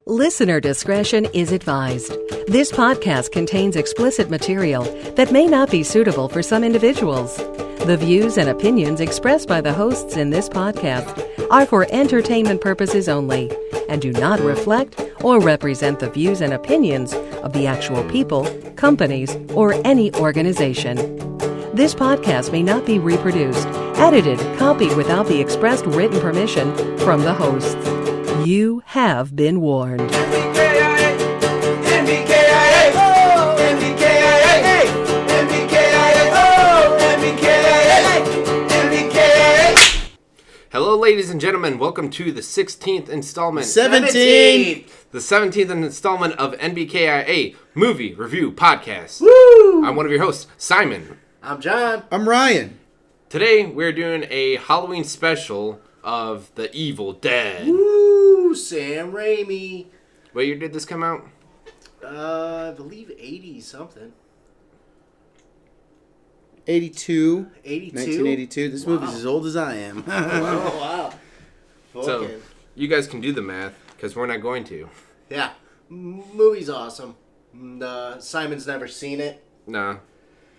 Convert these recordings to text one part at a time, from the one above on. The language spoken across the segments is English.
Listener discretion is advised. This podcast contains explicit material that may not be suitable for some individuals. The views and opinions expressed by the hosts in this podcast are for entertainment purposes only and do not reflect or represent the views and opinions of the actual people, companies, or any organization. This podcast may not be reproduced, edited, copied without the expressed written permission from the hosts. You have been warned. NBKIA, NBKIA, oh, NBKIA, NBKIA, oh, NBKIA, NBKIA. Hello, ladies and gentlemen. Welcome to the 16th installment. 17th. The 17th installment of NBKIA Movie Review Podcast. Woo! I'm one of your hosts, Simon. I'm John. I'm Ryan. Today, we're doing a Halloween special of The Evil Dead. Woo! Sam Raimi. What year did this come out? I believe 80-something. 82. 1982? This movie's as old as I am. Oh, wow. So, Fucking. you guys can do the math, because we're not going to. Yeah. Movie's awesome. Simon's never seen it. Nah.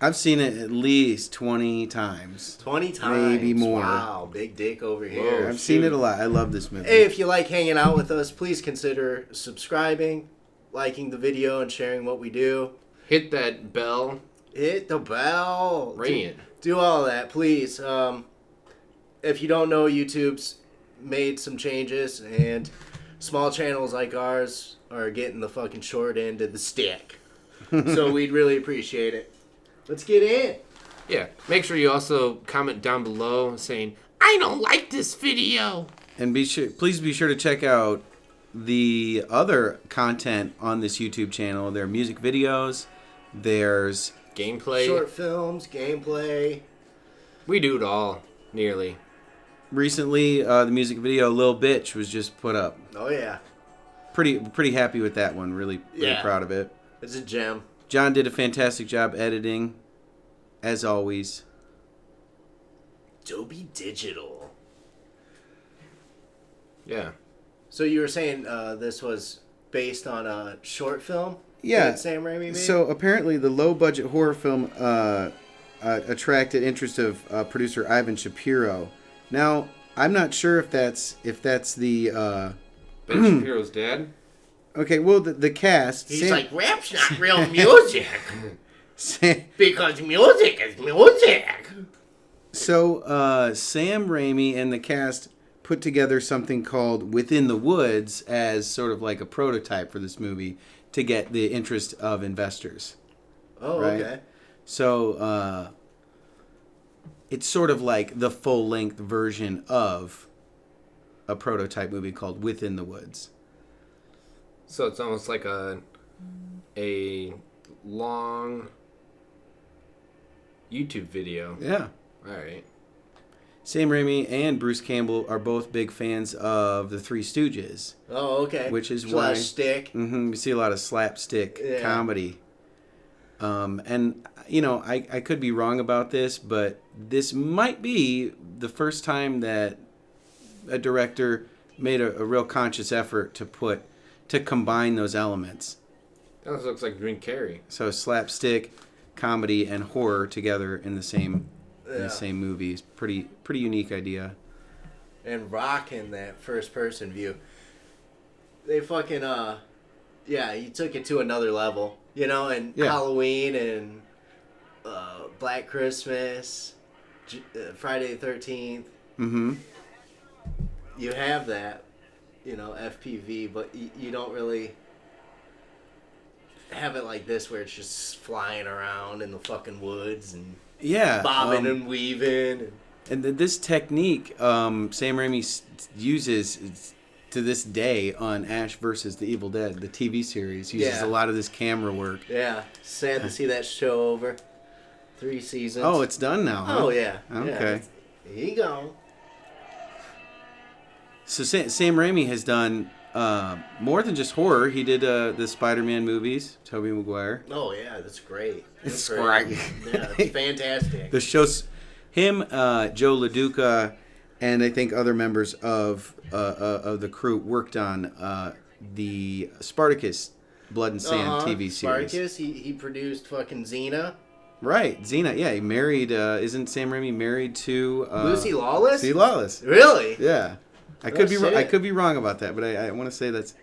I've seen it at least 20 times. 20 times. Maybe more. Wow, big dick over here. Whoa. I've seen it a lot. I love this movie. Hey, if you like hanging out with us, please consider subscribing, liking the video, and sharing what we do. Hit that bell. Hit the bell. Ring it. Do all that, please. If you don't know, YouTube's made some changes, and small channels like ours are getting the fucking short end of the stick. So we'd really appreciate it. Let's get in. Yeah. Make sure you also comment down below saying, I don't like this video. And please be sure to check out the other content on this YouTube channel. There are music videos. There's Gameplay. Short films, gameplay. We do it all, nearly. recently the music video "Lil Bitch" was just put up. Oh yeah. Pretty happy with that one. Really proud of it. It's a gem. John did a fantastic job editing, as always. Dolby Digital. Yeah. So you were saying this was based on a short film? Yeah. That Sam Raimi made? So apparently the low-budget horror film attracted interest of producer Ivan Shapiro. Now, I'm not sure if that's the... Ben Shapiro's dad? Okay, well, the cast... He's like, rap's not real music. Sam, Because music is music. So, Sam Raimi and the cast put together something called Within the Woods as sort of like a prototype for this movie to get the interest of investors. Oh, right? okay. So, it's sort of like the full-length version of a prototype movie called Within the Woods. So it's almost like a long YouTube video. Yeah. All right. Sam Raimi and Bruce Campbell are both big fans of the Three Stooges. Oh, okay. Which is Slash why... stick. Mm-hmm, you see a lot of slapstick comedy. And, you know, I could be wrong about this, but this might be the first time that a director made a real conscious effort to combine those elements. That looks like Green Carey. So slapstick, comedy, and horror together in the same movie is pretty unique idea. And rocking that first person view. They fucking he took it to another level. You know, and Halloween and Black Christmas, Friday the 13th. Mm-hmm. You have that, you know, FPV, but you don't really have it like this where it's just flying around in the fucking woods and bobbing and weaving. And this technique Sam Raimi uses to this day on Ash vs. the Evil Dead, the TV series. Uses a lot of this camera work. Yeah, sad to see that show over. 3 seasons. Oh, it's done now, huh? Oh, yeah. Okay. Yeah, here you go. So Sam Raimi has done more than just horror. He did the Spider-Man movies, Tobey Maguire. Oh, yeah, that's great. It's great. Yeah, it's fantastic. The show's him, Joe LaDuca, and I think other members of the crew worked on the Spartacus Blood and Sand TV series. Spartacus, he produced fucking Xena. Right, Xena. Yeah, he married. Isn't Sam Raimi married to Lucy Lawless? Lucy Lawless. Really? Yeah, I could be wrong about that, but I want to say that's.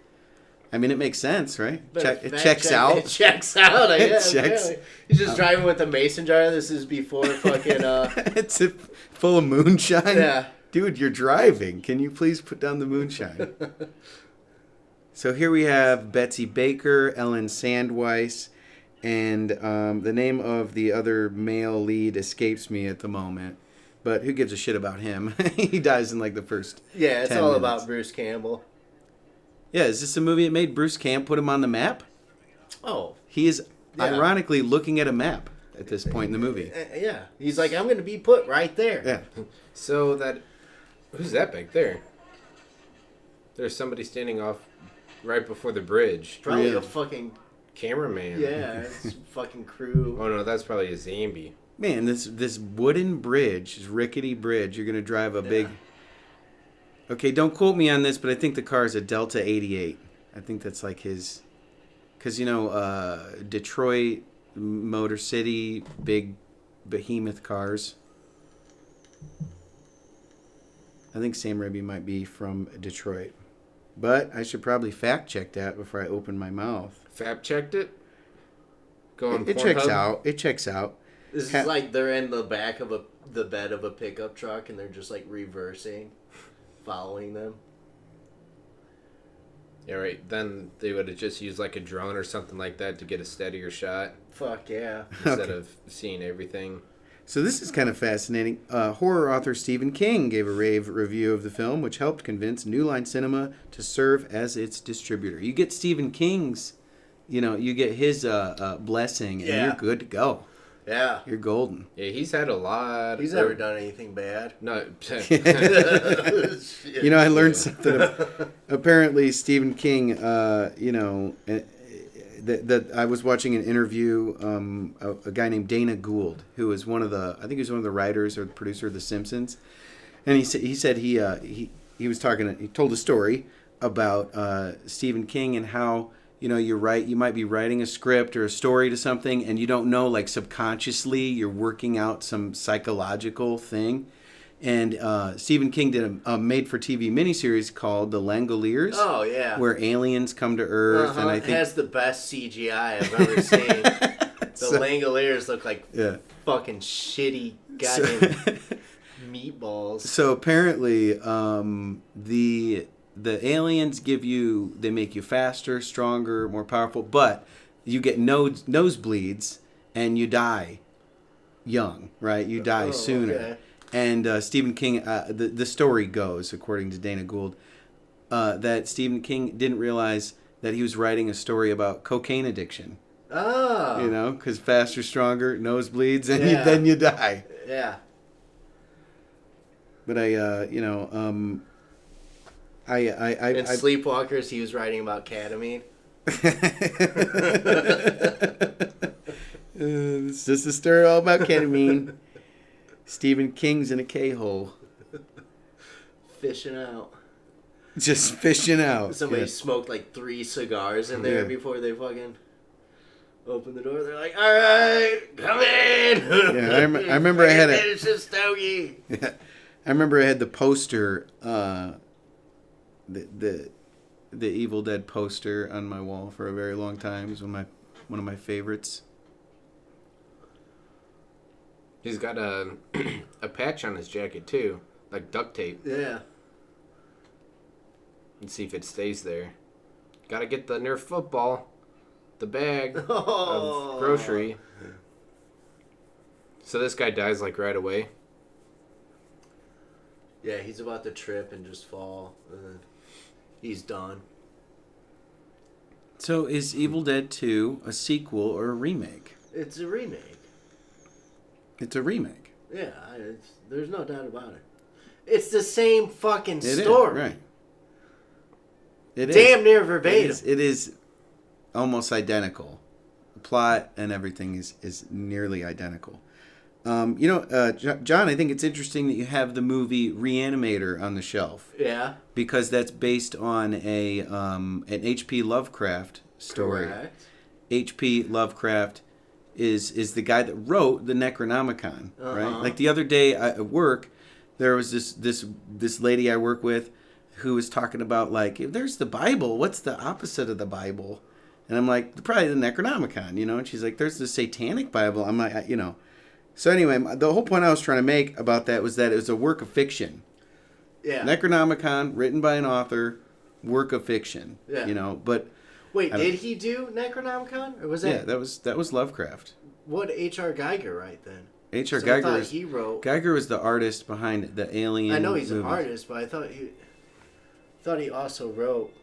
I mean, it makes sense, right? It checks out. It checks out. I guess. Checks. Really. He's just driving with a mason jar. This is before fucking. It's full of moonshine. Yeah. Dude, you're driving. Can you please put down the moonshine? So here we have Betsy Baker, Ellen Sandweiss, and the name of the other male lead escapes me at the moment. But who gives a shit about him? He dies in like the first. Yeah, it's 10 all minutes. about Bruce Campbell. Yeah, is this a movie that made Bruce Camp put him on the map? Oh. He is ironically looking at a map at this point in the movie. Yeah. He's like, I'm going to be put right there. Yeah. So who's that back there? There's somebody standing off right before the bridge. Probably a fucking cameraman. Yeah, it's fucking crew. Oh no, that's probably a Zambi. Man, this wooden bridge, this rickety bridge, you're going to drive a big... Okay, don't quote me on this, but I think the car is a Delta 88. I think that's like his... Because, Detroit, Motor City, big behemoth cars. I think Sam Raimi might be from Detroit. But I should probably fact check that before I open my mouth. Fact checked it? It checks out. It checks out. This is like they're in the back of the bed of a pickup truck and they're just like reversing, following them. Yeah, right. Then they would have just used like a drone or something like that to get a steadier shot. Fuck yeah. Instead of seeing everything. So this is kind of fascinating. Horror author Stephen King gave a rave review of the film, which helped convince New Line Cinema to serve as its distributor. You get Stephen King's, you get his blessing, and you're good to go. Yeah. You're golden. Yeah, he's had a lot. He's never done anything bad. No. I learned something. Apparently, Stephen King, that I was watching an interview, a guy named Dana Gould, who was one of the writers or the producer of The Simpsons, and he said he told a story about Stephen King and how you might be writing a script or a story to something and you don't know, like subconsciously you're working out some psychological thing. And Stephen King did a made-for-TV miniseries called The Langoliers. Oh, yeah. Where aliens come to Earth. And I think it has the best CGI I've ever seen. The Langoliers look like fucking shitty goddamn meatballs. So apparently the aliens they make you faster, stronger, more powerful, but you get nosebleeds and you die young, right? You die sooner. Okay. And Stephen King, the story goes, according to Dana Gould, that Stephen King didn't realize that he was writing a story about cocaine addiction. Oh. Because faster, stronger, nosebleeds, and then you die. Yeah. But in Sleepwalkers, he was writing about ketamine. It's just a story all about ketamine. Stephen King's in a K-hole. Fishing out. Just fishing out. Somebody smoked like 3 cigars in there before they fucking opened the door. They're like, all right, come in. Yeah, I remember I had It's just stogie. Yeah, I remember I had the poster, the Evil Dead poster on my wall for a very long time. It was one of my favorites. He's got a patch on his jacket too, like duct tape. Yeah. Let's see if it stays there. Gotta get the Nerf football, the bag of grocery. So this guy dies like right away. Yeah, he's about to trip and just fall. He's done. So is Evil Dead 2 a sequel or a remake? It's a remake. It's a remake. Yeah, there's no doubt about it. It's the same fucking story. Right. It Damn near verbatim. It is almost identical. The plot and everything is nearly identical. John, I think it's interesting that you have the movie Reanimator on the shelf. Yeah. Because that's based on an H.P. Lovecraft story. Correct. H.P. Lovecraft is the guy that wrote the Necronomicon, right? Like the other day at work, there was this lady I work with who was talking about, like, if there's the Bible, what's the opposite of the Bible? And I'm like, probably the Necronomicon, And she's like, there's the Satanic Bible. I'm like, So anyway, the whole point I was trying to make about that was that it was a work of fiction. Yeah. Necronomicon, written by an author, work of fiction. Yeah. But wait, did he do Necronomicon, or was that? Yeah, that was Lovecraft. What did H.R. Geiger write then? H.R. Geiger. He wrote. Geiger was the artist behind the Alien. I know he's movies. an artist, but I thought he also wrote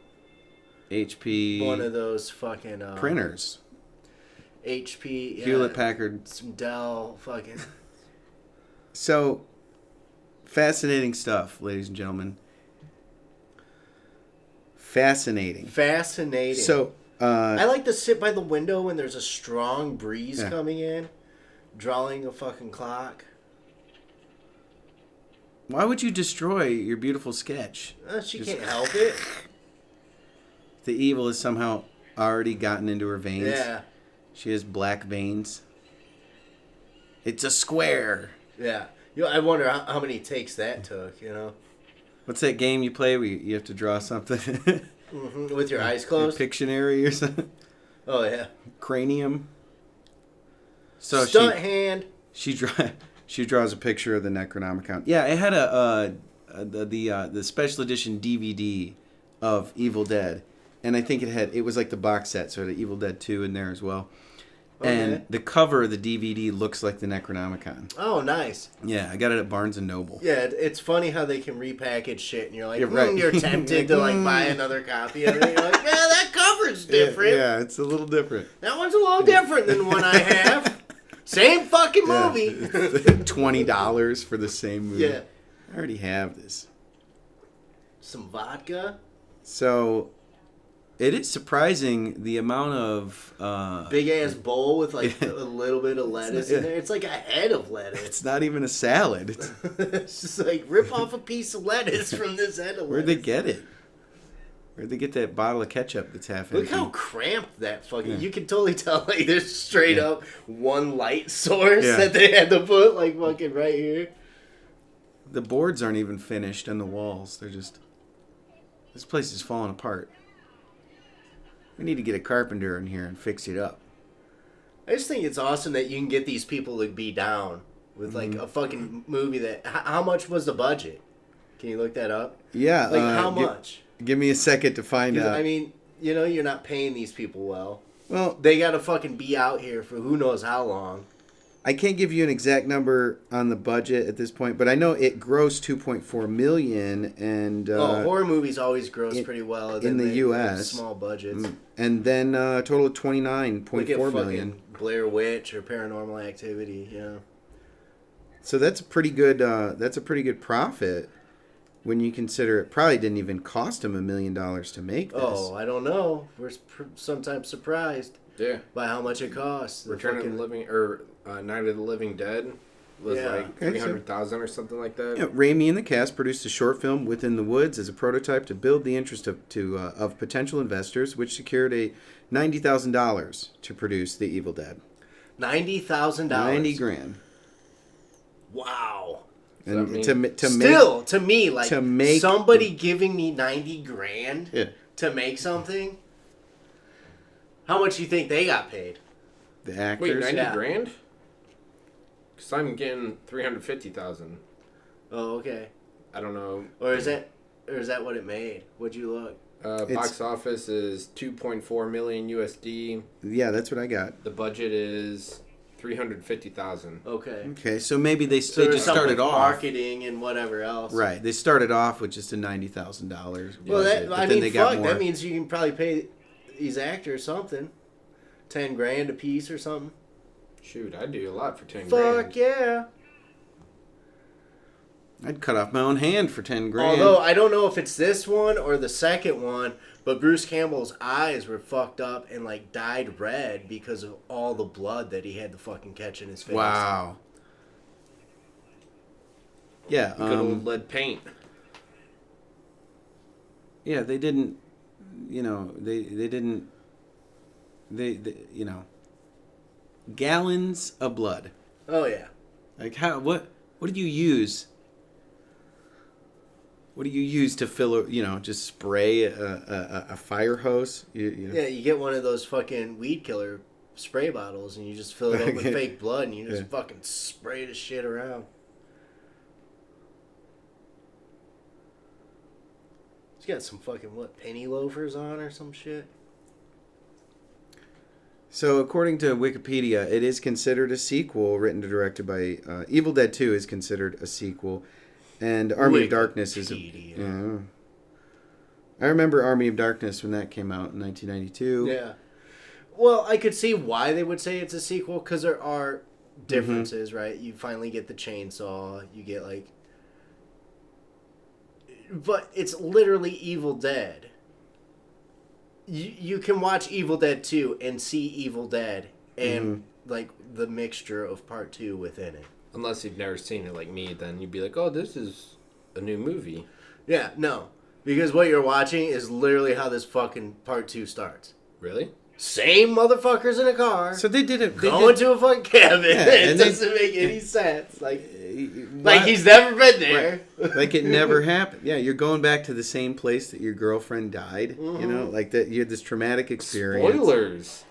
HP. one of those fucking printers. HP. Hewlett Packard. Some Dell. Fucking. So, fascinating stuff, ladies and gentlemen. Fascinating. So, I like to sit by the window when there's a strong breeze coming in, drawing a fucking clock. Why would you destroy your beautiful sketch? She can't help it. The evil has somehow already gotten into her veins. Yeah. She has black veins. It's a square. Yeah. I wonder how many takes that took, What's that game you play where you have to draw something? With your eyes closed? Pictionary or something? Oh, yeah. Cranium. So Stunt hand. She draws a picture of the Necronomicon. Yeah, it had the special edition DVD of Evil Dead, and I think it was like the box set, so it had Evil Dead 2 in there as well. Okay. And the cover of the DVD looks like the Necronomicon. Oh, nice. Yeah, I got it at Barnes & Noble. Yeah, it's funny how they can repackage shit, and you're like, right. You're tempted to buy another copy of it. You're like, yeah, that cover's different. Yeah, it's a little different. That one's a little different than one I have. Same fucking movie. $20 for the same movie. Yeah. I already have this. Some vodka. So, it is surprising the amount of... big ass bowl with a little bit of lettuce in there. It's like a head of lettuce. It's not even a salad. It's just like, rip off a piece of lettuce from this head of lettuce. Where'd they get it? Where'd they get that bottle of ketchup that's half empty? Look how cramped that fucking... Yeah. You can totally tell, there's straight up one light source that they had to put, fucking right here. The boards aren't even finished on the walls. They're just... This place is falling apart. We need to get a carpenter in here and fix it up. I just think it's awesome that you can get these people to be down with, a fucking movie that... How much was the budget? Can you look that up? Yeah. How much? Give me a second to find out. I mean, you're not paying these people well. Well, they got to fucking be out here for who knows how long. I can't give you an exact number on the budget at this point, but I know it grossed $2.4 million, and horror movies always gross pretty well in the U.S. Small budgets, and then a total of $29.4 million. Blair Witch or Paranormal Activity, yeah. So that's a pretty good. That's a pretty good profit when you consider it probably didn't even cost them $1 million to make this. Oh, I don't know. We're sometimes surprised. Yeah. By how much it costs. Return of the Living or Night of the Living Dead was like $300,000 or something like that. Yeah, Raimi and the cast produced a short film, Within the Woods, as a prototype to build the interest of potential investors, which secured a $90,000 to produce The Evil Dead. $90,000. $90,000. Wow. And to me, somebody giving me $90,000 to make something. How much do you think they got paid? The actors. Wait, $90,000? Because I'm getting $350,000. Oh, okay. I don't know. Or is that what it made? What'd you look? Box office is $2.4 million USD. Yeah, that's what I got. The budget is $350,000. Okay. Okay, so maybe they just started off marketing and whatever else. Right, they started off with just a $90,000. Well, that means you can probably pay these actors something, $10,000 a piece or something. Shoot, I'd do a lot for $10,000. Fuck yeah! I'd cut off my own hand for $10,000. Although I don't know if it's this one or the second one, but Bruce Campbell's eyes were fucked up and dyed red because of all the blood that he had to fucking catch in his face. Wow. Yeah. Good old lead paint. Yeah, they didn't, they didn't, gallons of blood. Oh, yeah. Like, what did you use? What do you use to fill just spray a fire hose? Yeah, you get one of those fucking weed killer spray bottles and you just fill it up with fake blood and you just fucking spray the shit around. He's got some fucking, penny loafers on or some shit? So, according to Wikipedia, it is considered a sequel, written and directed by... Evil Dead 2 is considered a sequel, and Army of Darkness is a... I remember Army of Darkness when that came out in 1992. Yeah. Well, I could see why they would say it's a sequel, because there are differences, right? You finally get the chainsaw, you get, But it's literally Evil Dead. You can watch Evil Dead 2 and see Evil Dead and, the mixture of Part 2 within it. Unless you've never seen it like me, then you'd be like, oh, this is a new movie. Yeah, no. Because what you're watching is literally how this fucking Part 2 starts. Really? Same motherfuckers in a car. So they did it. Going to a fucking cabin. Yeah, it doesn't make any sense. Like he's never been there. Right. Like it never happened. Yeah, you're going back to the same place that your girlfriend died. Mm-hmm. Like that. You had this traumatic experience. Spoilers.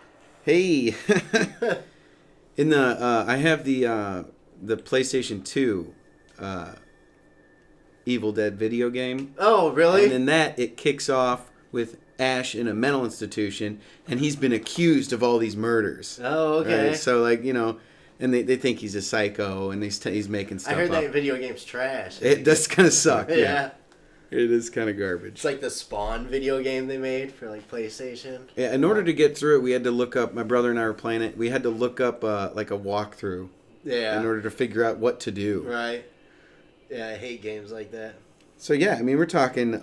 Hey, in the I have the PlayStation 2 Evil Dead video game. Oh, really? And in that, it kicks off with Ash in a mental institution, and he's been accused of all these murders. Oh, okay. Right? So, and they think he's a psycho, and he's making stuff up. I heard that video game's trash. It does kind of suck. Yeah. It is kind of garbage. It's like the Spawn video game they made for, PlayStation. Yeah, in order to get through it, we had to look up, my brother and I were playing it, we had to look up, a walkthrough. Yeah. In order to figure out what to do. Right. Yeah, I hate games like that. So, yeah, I mean, we're talking,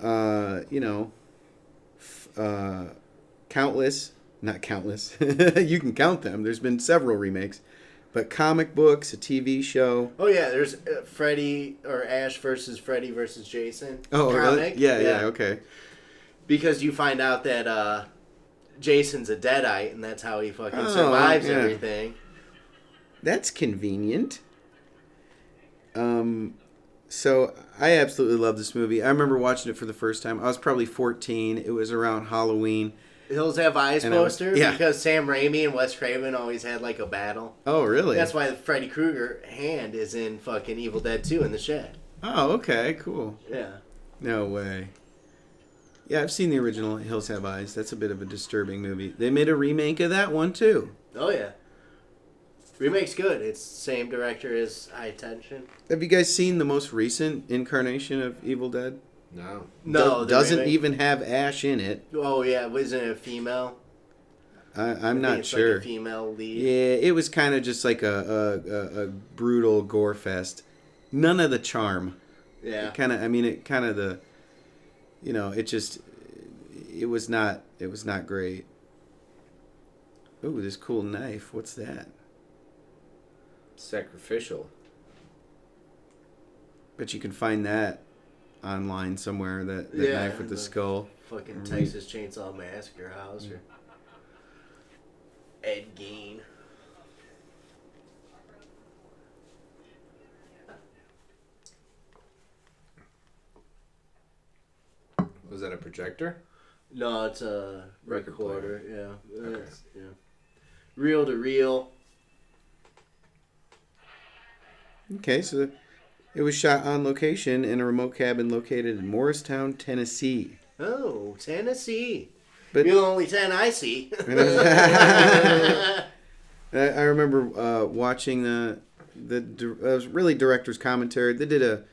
countless, not countless, you can count them, there's been several remakes, but comic books, a TV show. Oh, yeah, there's Freddy, or Ash versus Freddy versus Jason. Oh, comic. really? Yeah, okay. Because you find out that Jason's a Deadite, and that's how he fucking survives everything. That's convenient. So I absolutely love this movie. I remember watching it for the first time. I was probably 14. It was around Halloween. Hills Have Eyes poster? Yeah. Because Sam Raimi and Wes Craven always had a battle. Oh, really? That's why the Freddy Krueger hand is in fucking Evil Dead 2 in the shed. Oh, okay, cool. Yeah. No way. Yeah, I've seen the original Hills Have Eyes. That's a bit of a disturbing movie. They made a remake of that one, too. Oh, yeah. Remake's good. It's the same director as High Tension. Have you guys seen the most recent incarnation of Evil Dead? No. No. Doesn't remake. even have Ash in it. Oh, yeah. Wasn't it a female? I'm not sure. Like a female lead. Yeah, it was kind of just like a brutal gore fest. None of the charm. Yeah. It was not great. Ooh, this cool knife. What's that? Sacrificial. Bet you can find that online somewhere, that knife with the skull. Fucking Texas Chainsaw Massacre house or Ed Gein. Was that a projector? No, it's a recorder. Yeah. Okay. Yeah. Reel to reel. Okay, so it was shot on location in a remote cabin located in Morristown, Tennessee. Oh, Tennessee. But You're the only 10 I see. I remember watching the really director's commentary. They did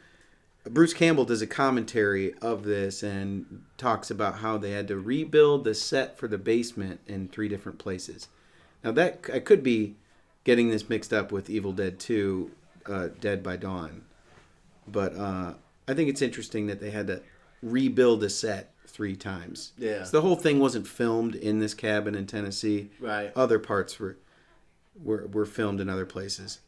Bruce Campbell does a commentary of this and talks about how they had to rebuild the set for the basement in 3 different places. Now that I could be getting this mixed up with Evil Dead 2, Dead by Dawn, but I think it's interesting that they had to rebuild a set 3 times. Yeah. So the whole thing wasn't filmed in this cabin in Tennessee. Right. Other parts were filmed in other places.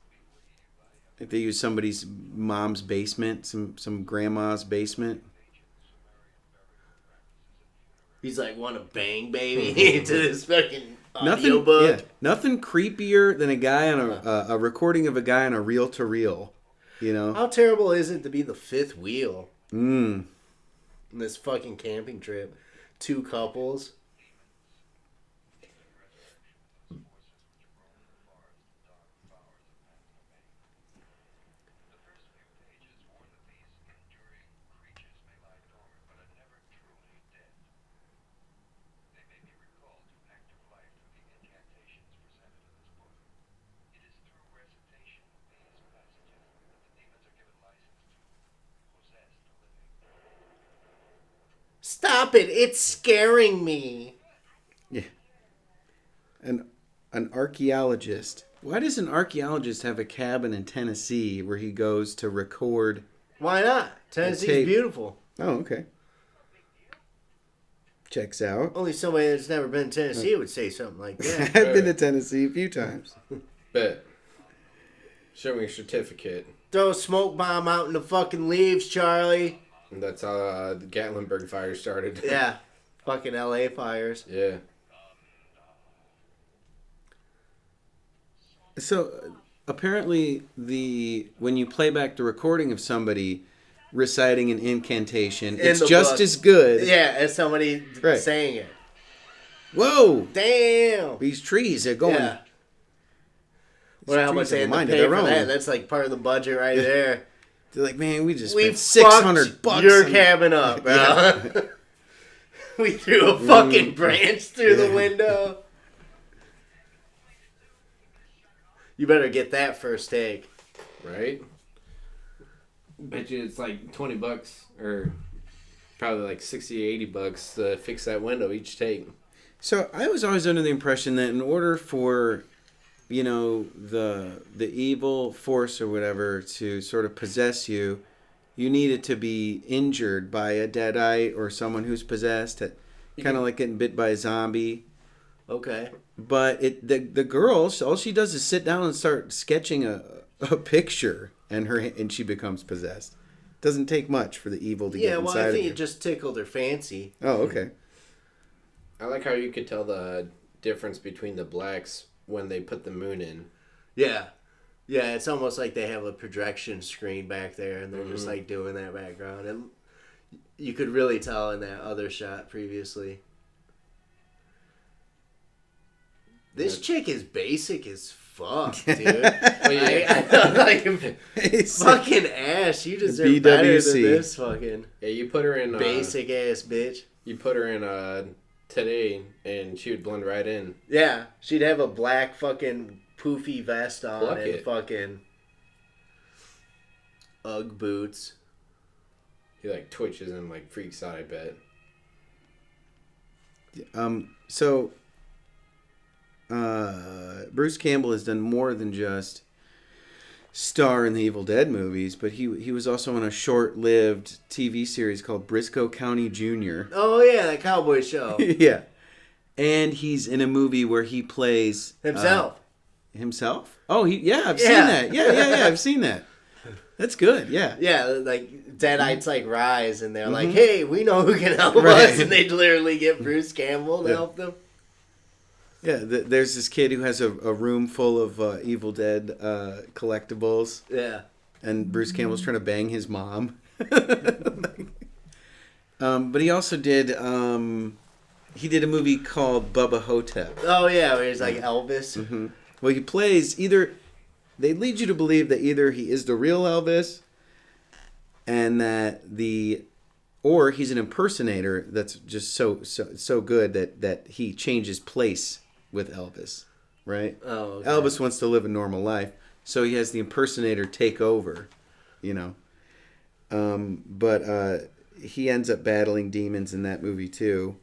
Like they use somebody's mom's basement, some grandma's basement. He's like, want to bang baby into this fucking audio book. Yeah, nothing creepier than a guy on a recording of a guy on a reel-to-reel. You know? How terrible is it to be the fifth wheel? In this fucking camping trip. 2 couples. Stop it! It's scaring me. Yeah. An archaeologist. Why does an archaeologist have a cabin in Tennessee where he goes to record? Why not? Tennessee's beautiful. Oh, okay. Checks out. Only somebody that's never been to Tennessee would say something like that. I've been to Tennessee a few times. Bet. Show me your certificate. Throw a smoke bomb out in the fucking leaves, Charlie. And that's how the Gatlinburg fire started. Yeah. Fucking LA fires. Yeah. So, apparently, when you play back the recording of somebody reciting an incantation, it's just as good. Yeah, as somebody saying it. Whoa! Damn! These trees are going... Yeah. Well, how much they had to pay for that? That's like part of the budget right there. They're like, man, we just spent $600 your cabin up, bro. Yeah. We threw a fucking branch through the window. You better get that first take. Right? Bet you it's like $20 or probably like $60, $80 to fix that window each take. So I was always under the impression that in order for, you know, the evil force or whatever to sort of possess you, you needed to be injured by a deadite or someone who's possessed, kind of like getting bit by a zombie. Okay. But the girl, all she does is sit down and start sketching a picture, and she becomes possessed. Doesn't take much for the evil to get inside of you. Yeah, well, I think it just tickled her fancy. Oh, okay. I like how you could tell the difference between the blacks when they put the moon in. Yeah. Yeah, it's almost like they have a projection screen back there, and they're just like doing that background. And you could really tell in that other shot previously. This chick is basic as fuck, dude. Fucking Ash, you deserve BWC. better than this fucking. Yeah, you put her in basic ass bitch. You put her in today, and she would blend right in. Yeah, she'd have a black fucking poofy vest on and fucking Ugg boots. He like twitches and like freaks out, I bet. So Bruce Campbell has done more than just star in the Evil Dead movies, but he was also on a short-lived TV series called Briscoe County Jr. Oh yeah, that cowboy show. Yeah, and he's in a movie where he plays himself. Himself? Oh, I've seen that. Yeah, I've seen that. That's good. Yeah. Yeah, like Deadites like rise, and they're like, "Hey, we know who can help us," and they literally get Bruce Campbell to help them. Yeah, there's this kid who has a room full of Evil Dead collectibles. Yeah. And Bruce Campbell's trying to bang his mom. But he also did a movie called Bubba Hotep. Oh yeah, where he's like Elvis. Mm-hmm. Well, he plays they lead you to believe that either he is the real Elvis, and or he's an impersonator that's just so good that he changes place with Elvis, right? Oh, okay. Elvis wants to live a normal life, so he has the impersonator take over, you know. But he ends up battling demons in that movie too.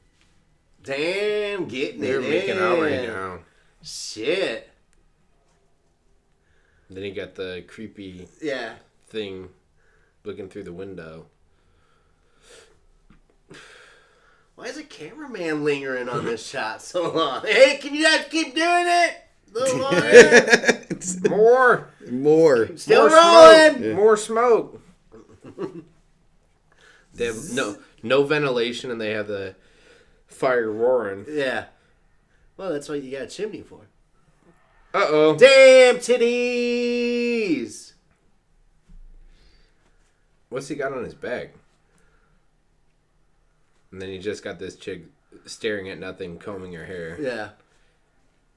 Damn, They're making out right now. Shit. Then you got the creepy thing looking through the window. Why is a cameraman lingering on this shot so long? Hey, can you guys keep doing it? More. Still More rolling. Smoke. Yeah. More smoke. They have no ventilation, and they have the fire roaring. Yeah. Well, that's what you got a chimney for. Uh-oh. Damn titties! What's he got on his back? And then he just got this chick staring at nothing, combing her hair. Yeah.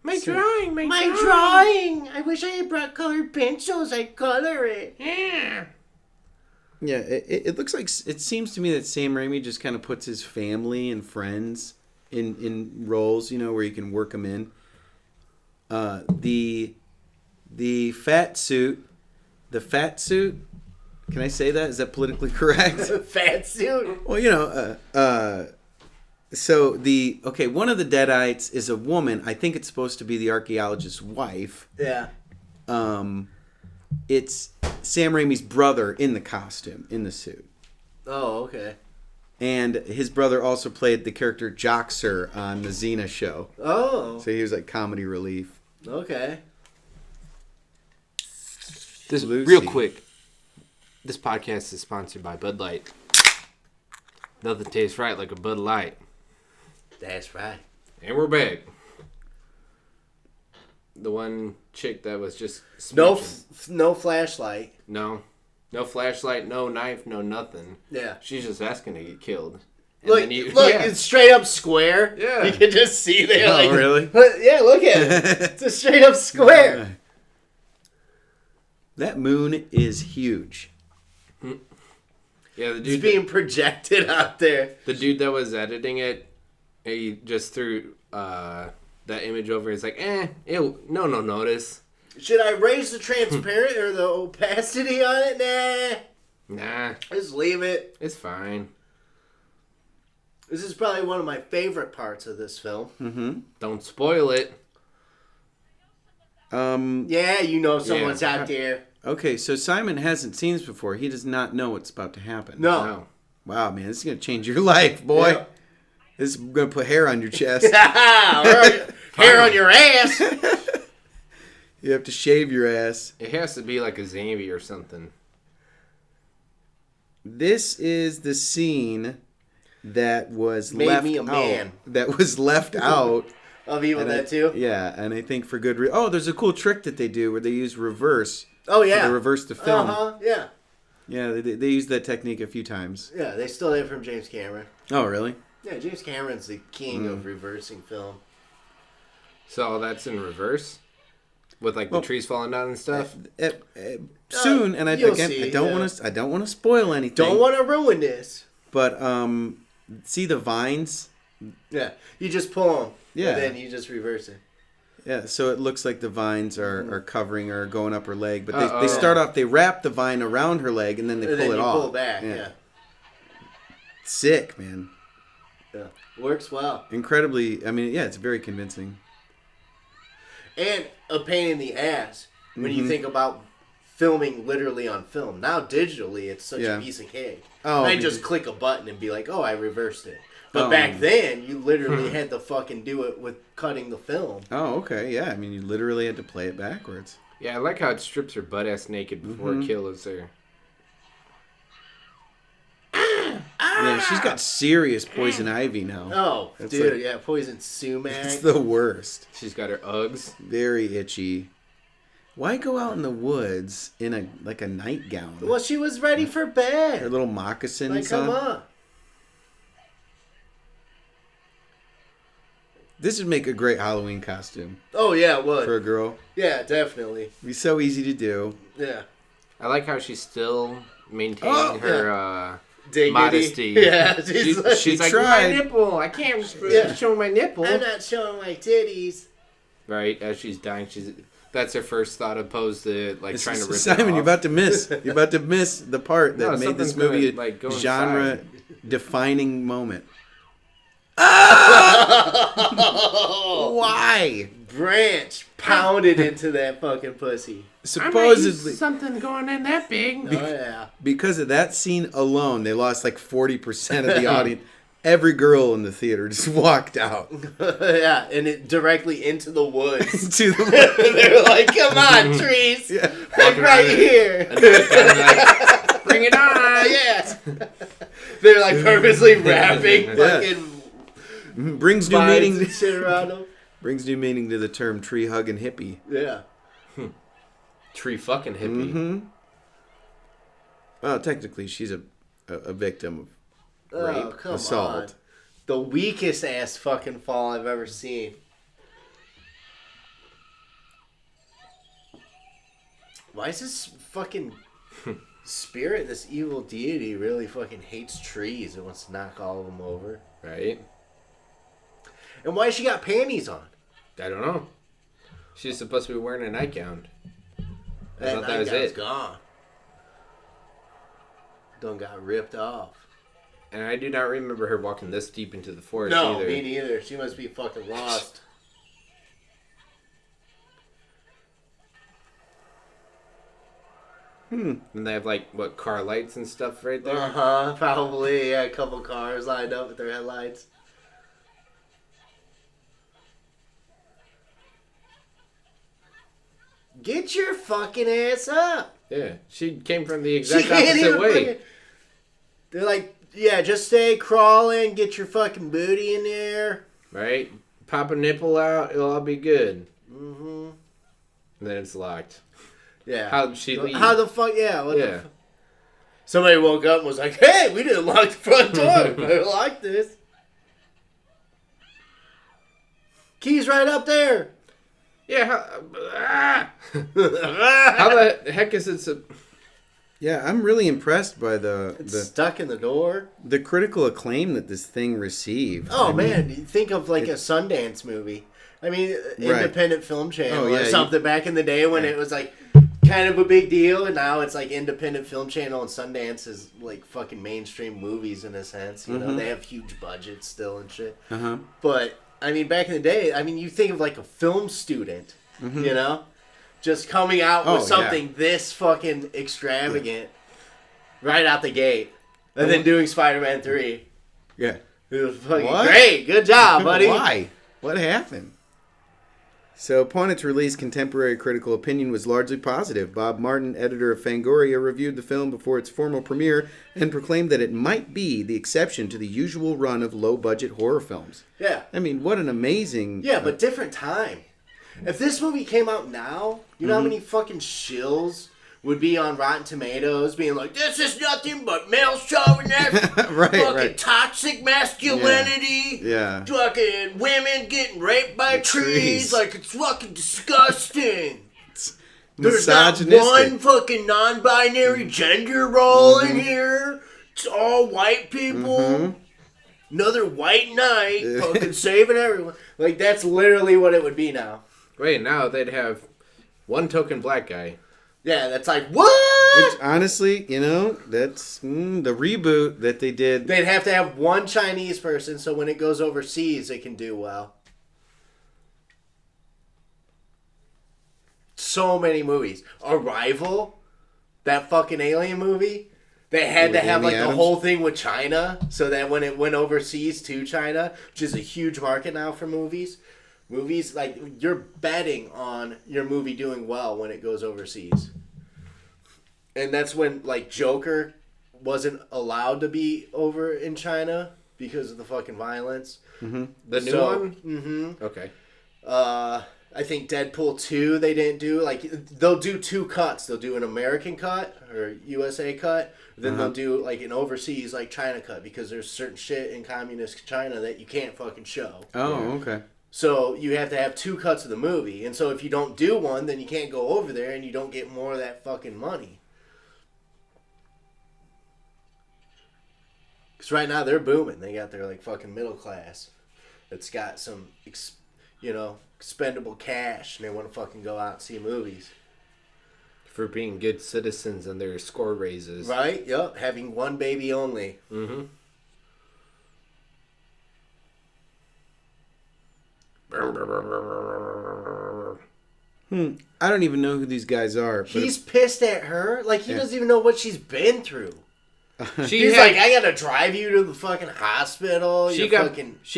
My drawing. I wish I had brought colored pencils. I'd color it. Yeah. Yeah, it looks like, it seems to me that Sam Raimi just kind of puts his family and friends in roles, where you can work them in. The fat suit, can I say that? Is that politically correct? Fat suit? Well, so one of the Deadites is a woman. I think it's supposed to be the archaeologist's wife. Yeah. It's Sam Raimi's brother in the costume, in the suit. Oh, okay. And his brother also played the character Joxer on the Xena show. Oh. So he was like comedy relief. Okay. This Lucy. real quick. This podcast is sponsored by Bud Light. Nothing tastes right like a Bud Light. That's right. And we're back. The one chick that was just No smooching. flashlight. No flashlight, no knife, no nothing. Yeah. She's just asking to get killed. And Look, then it's straight up square. Yeah. You can just see there. Oh, really? Yeah, look at it. It's a straight up square. That moon is huge. Yeah, the It's dude being projected out there. the dude that was editing it, he just threw that image over. He's like, ew, no notice. Should I raise the transparent or the opacity on it? Nah, Just leave it. it's fine. This is probably one of my favorite parts of this film. Mm-hmm. Don't spoil it. Yeah, someone's out there. Okay, so Simon hasn't seen this before. He does not know what's about to happen. No. Wow, man, this is going to change your life, boy. Yeah. This is going to put hair on your chest. Hair on your ass. You have to shave your ass. It has to be like a zombie or something. This is the scene that was Made left me a out. man. That was left out. Of Evil Dead 2? Yeah, and I think for good reason. Oh, there's a cool trick that they do where they use reverse. Oh, yeah. To reverse the film. Uh-huh, yeah. Yeah, they used that technique a few times. Yeah, they stole it from James Cameron. Oh, really? Yeah, James Cameron's the king of reversing film. So that's in reverse? With like the trees falling down and stuff? Soon, and I don't want to spoil anything. Don't want to ruin this. But see the vines? Yeah, you just pull them. Yeah. And then you just reverse it. Yeah, so it looks like the vines are covering her, going up her leg. But they start off, they wrap the vine around her leg, and then they pull it off. Pull back, yeah. Sick, man. Yeah, works well. Incredibly, I mean, yeah, it's very convincing. And a pain in the ass when you think about filming literally on film. Now digitally, it's such a piece of cake. Oh, I just click a button and be like, oh, I reversed it. But back then, you literally had to fucking do it with cutting the film. Oh, okay, yeah. I mean, you literally had to play it backwards. Yeah, I like how it strips her butt ass naked before it kills her. Yeah, she's got serious poison ivy now. Oh, That's dude, like- poison sumac. It's the worst. She's got her Uggs. Very itchy. Why go out in the woods in a nightgown? Well, she was ready for Her bed. little moccasins Like, come on. This would make a great Halloween costume Oh, yeah, it would. for a girl. Yeah, definitely. It'd be so easy to do. Yeah. I like how she's still maintaining her Dignity. modesty. Yeah, She's like, tried. my nipple. I can't show my nipple. I'm not showing my titties. Right, as she's dying, that's her first thought opposed to like trying to rip Simon, it off. you're about to miss. You're about to miss the part that made this something's movie gonna, like, go a genre-defining moment. Why? Branch pounded into that fucking pussy. Supposedly, something going in that big. Oh, yeah. because of that scene alone, they lost like 40% of the audience. Every girl in the theater just walked out. Yeah, and it directly into the woods. To the woods. They're like, come on, trees. Yeah. Like right here. Like, bring it on. Yes. They're like purposely wrapping fucking brings new vines meaning and shit around them. Brings new meaning to the term tree hugging hippie. Yeah. Tree fucking hippie. Mm-hmm. Well, technically, she's a victim of rape, assault. On. The weakest ass fucking fall I've ever seen. Why is this fucking spirit, this evil deity, really fucking hates trees and wants to knock all of them over? Right. And why she got panties on? I don't know. She's supposed to be wearing a nightgown. I That thought that was nightgown's it. gone. Done got ripped off. And I do not remember her walking this deep into the forest No, either. me neither. She must be fucking lost. And they have, like, what, car lights and stuff right there? Uh-huh, probably. Yeah, a couple cars lined up with their headlights. Get your fucking ass up. Yeah, she came from the exact opposite way. They're like, yeah, just stay crawling, get your fucking booty in there. Right? Pop a nipple out, it'll all be good. Mm-hmm. And then it's locked. Yeah. How'd she leave? How the fuck, yeah. What Yeah. Somebody woke up and was like, hey, we didn't lock the front door. Better lock this. Key's right up there. Yeah, how the heck is it Yeah, I'm really impressed by the stuck in the door. The critical acclaim that this thing received. Oh, man. You think of like a Sundance movie. I mean, independent film channel or something back in the day when it was like kind of a big deal, and now it's like independent film channel and Sundance is like fucking mainstream movies in a sense. You know, they have huge budgets still and shit. Uh-huh. But I mean, back in the day, I mean, you think of like a film student, you know, just coming out with something this fucking extravagant right out the gate, and then doing Spider-Man 3. Yeah, it was fucking great. Good job, buddy. Why? What happened? So, upon its release, contemporary critical opinion was largely positive. Bob Martin, editor of Fangoria, reviewed the film before its formal premiere and proclaimed that it might be the exception to the usual run of low-budget horror films. Yeah. I mean, what an amazing... Yeah, but different time. If this movie came out now, you know how many fucking shills would be on Rotten Tomatoes being like, this is nothing but male chauvinism, fucking toxic masculinity, fucking women getting raped by trees, like it's fucking disgusting. There's not one fucking non-binary gender role in here. It's all white people. Another white knight fucking saving everyone. Like, that's literally what it would be now. Wait, now they'd have one token black guy. Yeah, that's like, what? Which, honestly, you know, that's the reboot that they did. They'd have to have one Chinese person, so when it goes overseas, it can do well. So many movies. Arrival, that fucking alien movie, they had to have like the whole thing with China, so that when it went overseas to China, which is a huge market now for movies, like, you're betting on your movie doing well when it goes overseas. And that's when, like, Joker wasn't allowed to be over in China because of the fucking violence. The new one? Okay. I think Deadpool 2 they didn't do. Like, they'll do two cuts. They'll do an American cut or USA cut. Then they'll do, like, an overseas, like, China cut, because there's certain shit in communist China that you can't fucking show. Oh, okay. So you have to have two cuts of the movie. And so if you don't do one, then you can't go over there and you don't get more of that fucking money. Because right now they're booming. They got their, like, fucking middle class that's got some, expendable cash, and they want to fucking go out and see movies. For being good citizens and their score raises. Right? Yep. Having one baby only. I don't even know who these guys are. He's pissed at her. Like, he doesn't even know what she's been through. He's like, I gotta drive you to the fucking hospital. She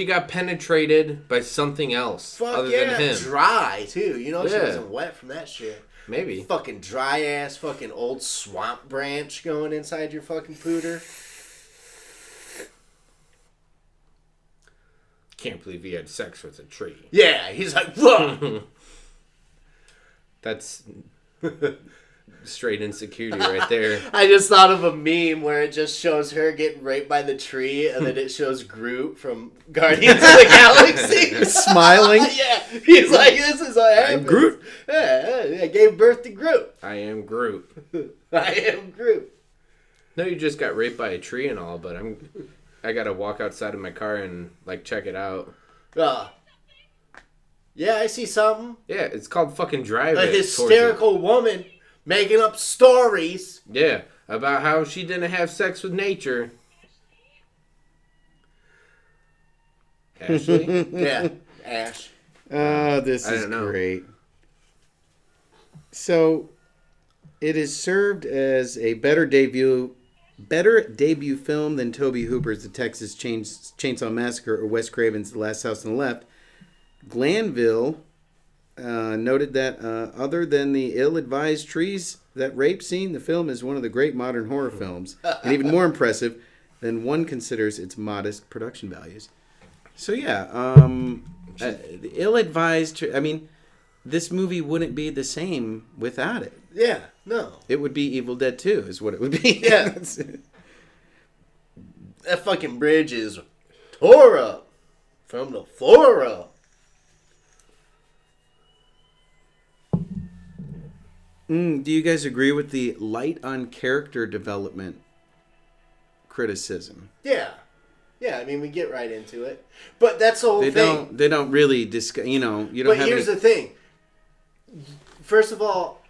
got penetrated by something else other than him. Dry too. She wasn't wet from that shit. Maybe. Fucking dry ass, fucking old swamp branch going inside your fucking pooter. Can't believe he had sex with a tree. Yeah, he's like, fuck. That's straight insecurity right there. I just thought of a meme where it just shows her getting raped by the tree, and then it shows Groot from Guardians of the Galaxy smiling. Yeah, he's like, this is what happens. I'm Groot. Yeah, I gave birth to Groot. I am Groot. I am Groot. No, you just got raped by a tree and all, but I gotta walk outside of my car and check it out. Yeah, I see something. Yeah, it's called fucking Drive It. A hysterical woman making up stories. Yeah, about how she didn't have sex with nature. Ashley? Yeah, Ash. This is great. So, it is served as a better debut film than Tobe Hooper's The Texas Chainsaw Massacre or Wes Craven's The Last House on the Left. Glanville noted that other than the ill-advised trees, that rape scene, the film is one of the great modern horror films, and even more impressive than one considers its modest production values. So yeah, the ill-advised. This movie wouldn't be the same without it. Yeah, no. It would be Evil Dead 2 is what it would be. Yeah. That fucking bridge is tore up from the floor up. Do you guys agree with the light on character development criticism? Yeah. Yeah, we get right into it. But that's the whole thing. They don't really discuss, you don't but have here's the thing. First of all,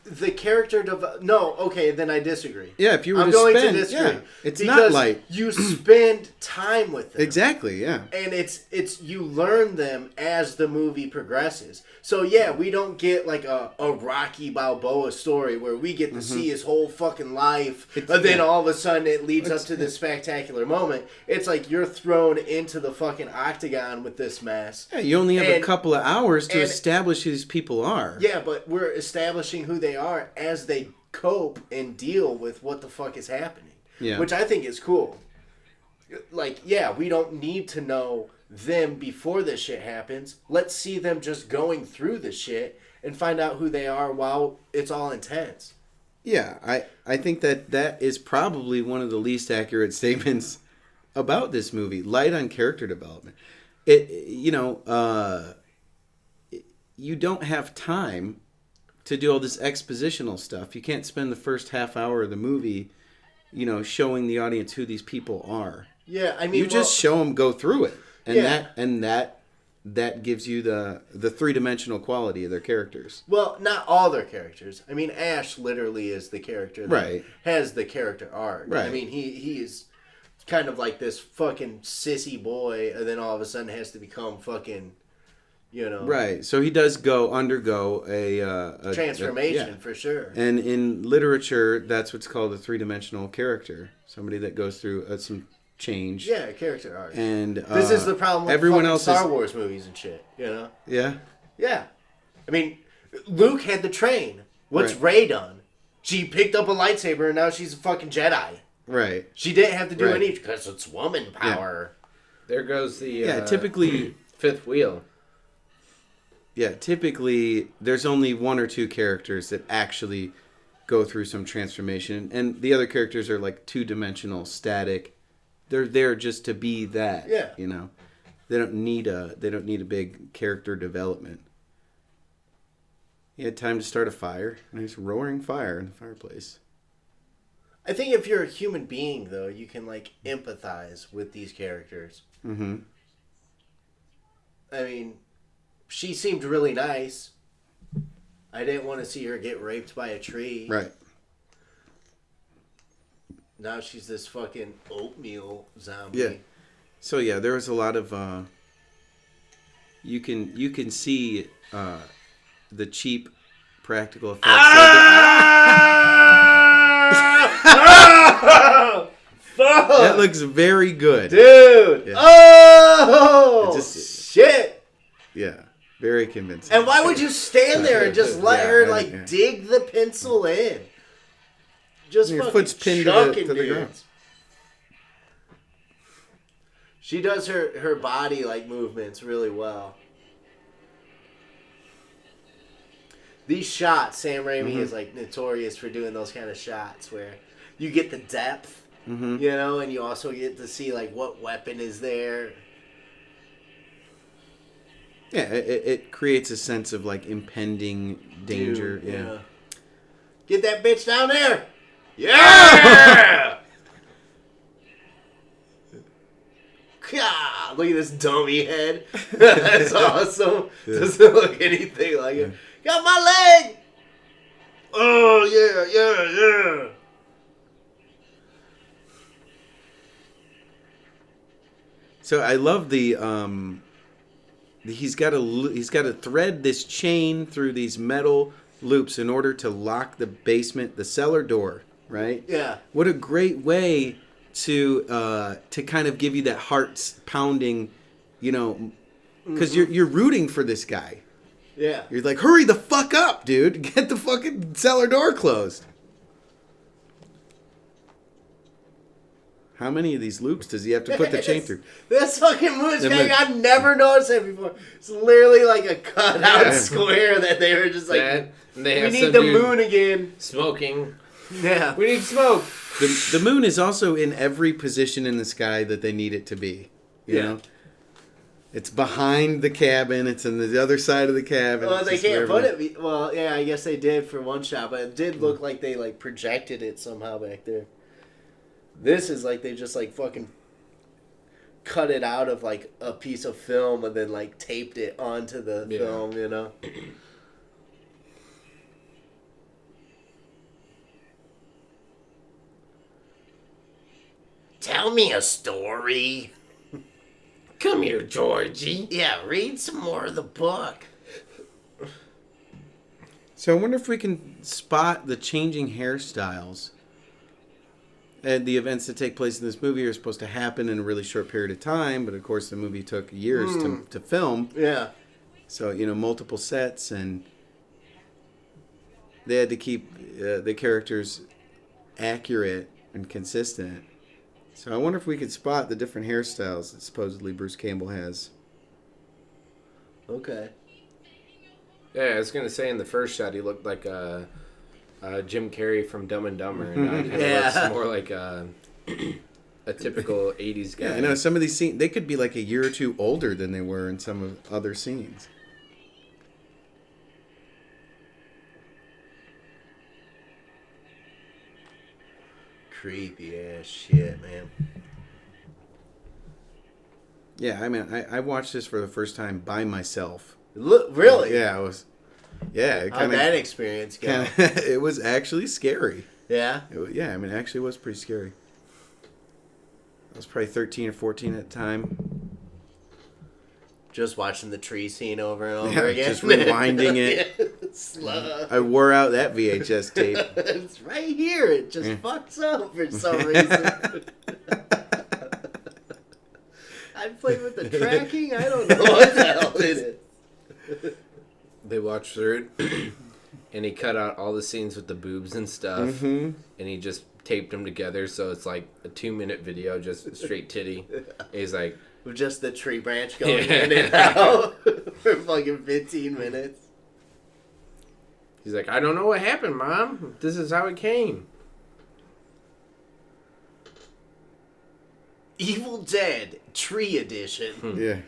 the character no, okay, then I disagree. Yeah, if you were I'm to going spend, to disagree. Yeah, it's because not light. You spend time with them. Exactly, yeah. And it's you learn them as the movie progresses. So yeah, we don't get like a Rocky Balboa story where we get to see his whole fucking life, and then all of a sudden it leads up to this spectacular moment. It's like you're thrown into the fucking octagon with this mess. Yeah, you only have a couple of hours to establish who these people are. Yeah, but we're establishing who they are as they cope and deal with what the fuck is happening. Yeah. Which I think is cool. Like, yeah, we don't need to know them before this shit happens. Let's see them just going through the shit and find out who they are while it's all intense. Yeah, I think that is probably one of the least accurate statements about this movie. Light on character development. You don't have time to do all this expositional stuff. You can't spend the first half hour of the movie, showing the audience who these people are. Yeah, you just show them go through it, and that gives you the three-dimensional quality of their characters. Well, not all their characters. Ash literally is the character that has the character arc. Right. He is kind of like this fucking sissy boy, and then all of a sudden has to become fucking, Right. So he does undergo a transformation for sure. And in literature, that's what's called a three-dimensional character. Somebody that goes through some change. Yeah, character arc. And this is the problem with everyone else Star Wars movies and shit, Yeah? Yeah. Luke had the train. What's Rey done? She picked up a lightsaber and now she's a fucking Jedi. Right. She didn't have to do anything because it's woman power. Yeah. There goes the typically fifth wheel. Yeah, typically there's only one or two characters that actually go through some transformation, and the other characters are like two-dimensional, static. They're there just to be that. Yeah. They don't need a big character development. He had time to start a fire. Nice roaring fire in the fireplace. I think if you're a human being, though, you can empathize with these characters. Mm-hmm. She seemed really nice. I didn't want to see her get raped by a tree. Right. Now she's this fucking oatmeal zombie. Yeah. So yeah, there was a lot of you can see the cheap practical effects. Oh! Fuck! That looks very good. Dude! Yeah. Oh! Shit! Yeah. Very convincing. And why would you stand there and just let her, dig the pencil in? Just your fucking foot's pinned to the ground. She does her body, movements really well. These shots, Sam Raimi is, notorious for doing those kind of shots where you get the depth, and you also get to see, what weapon is there. Yeah, it creates a sense of impending danger. Dude, yeah. Get that bitch down there! Yeah! God, look at this dummy head. That's awesome. Yeah. Doesn't look anything like it. Got my leg! Oh, yeah. So I love the he's got to thread this chain through these metal loops in order to lock the basement, the cellar door, right? Yeah. What a great way to kind of give you that heart pounding, because you're rooting for this guy. Yeah. You're like, hurry the fuck up, dude! Get the fucking cellar door closed. How many of these loops does he have to put the chain through? This fucking moon's gang, I've never noticed it before. It's literally like a cutout square that they were just like, we need the moon again. Smoking. Yeah. We need smoke. The moon is also in every position in the sky that they need it to be. You know? It's behind the cabin. It's on the other side of the cabin. Well, they can't put it. Well, yeah, I guess they did for one shot, but it did look like they projected it somehow back there. This is they just fucking cut it out of a piece of film and then taped it onto the film, Tell me a story. Come here, Georgie. Yeah, read some more of the book. So I wonder if we can spot the changing hairstyles. And the events that take place in this movie are supposed to happen in a really short period of time, but of course the movie took years to film. Yeah. So, multiple sets, and they had to keep the characters accurate and consistent. So I wonder if we could spot the different hairstyles that supposedly Bruce Campbell has. Okay. Yeah, I was going to say in the first shot he looked like Jim Carrey from Dumb and Dumber, and now he kind of looks more like a typical 80s guy. Yeah, I know. Some of these scenes, they could be a year or two older than they were in some of other scenes. Creepy ass shit, man. Yeah, I mean, I watched this for the first time by myself. Really? Yeah, I was. Yeah, how'd that experience go? It was actually scary. Yeah? It actually was pretty scary. I was probably 13 or 14 at the time. Just watching the tree scene over and over again. Just rewinding it. Slow. I wore out that VHS tape. It's right here. It just fucks up for some reason. I played with the tracking. I don't know what the hell it is. They watched through it, and he cut out all the scenes with the boobs and stuff, and he just taped them together, so it's a 2-minute video, just straight titty. He's like... With just the tree branch going in and out for fucking 15 minutes. He's like, I don't know what happened, Mom. This is how it came. Evil Dead Tree Edition. Yeah.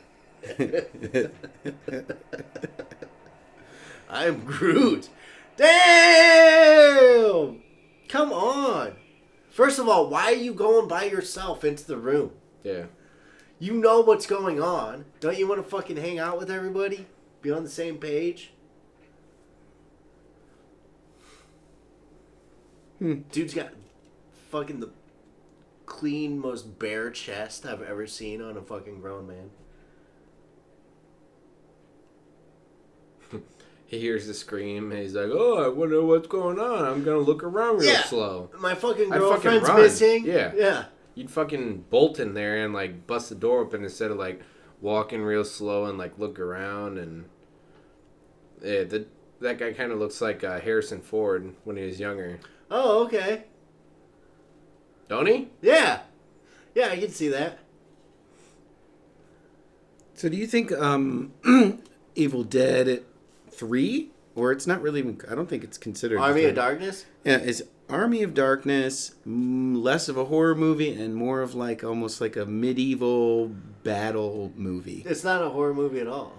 I'm Groot. Damn! Come on. First of all, why are you going by yourself into the room? Yeah. You know what's going on. Don't you want to fucking hang out with everybody? Be on the same page? Dude's got fucking the clean, most bare chest I've ever seen on a fucking grown man. he hears the scream, and he's like, "Oh, I wonder what's going on. I'm gonna look around real slow. My fucking I'd girlfriend's fucking run. missing." Yeah. You'd fucking bolt in there and like bust the door open instead of like walking real slow and like look around. And yeah, that guy kind of looks like Harrison Ford when he was younger. Oh, okay. Don't he? Yeah, I can see that. So do you think Evil Dead 3, or it's not really even, I don't think it's considered Army of Darkness? Yeah, is Army of Darkness less of a horror movie and more of like almost like a medieval battle movie? It's not a horror movie at all.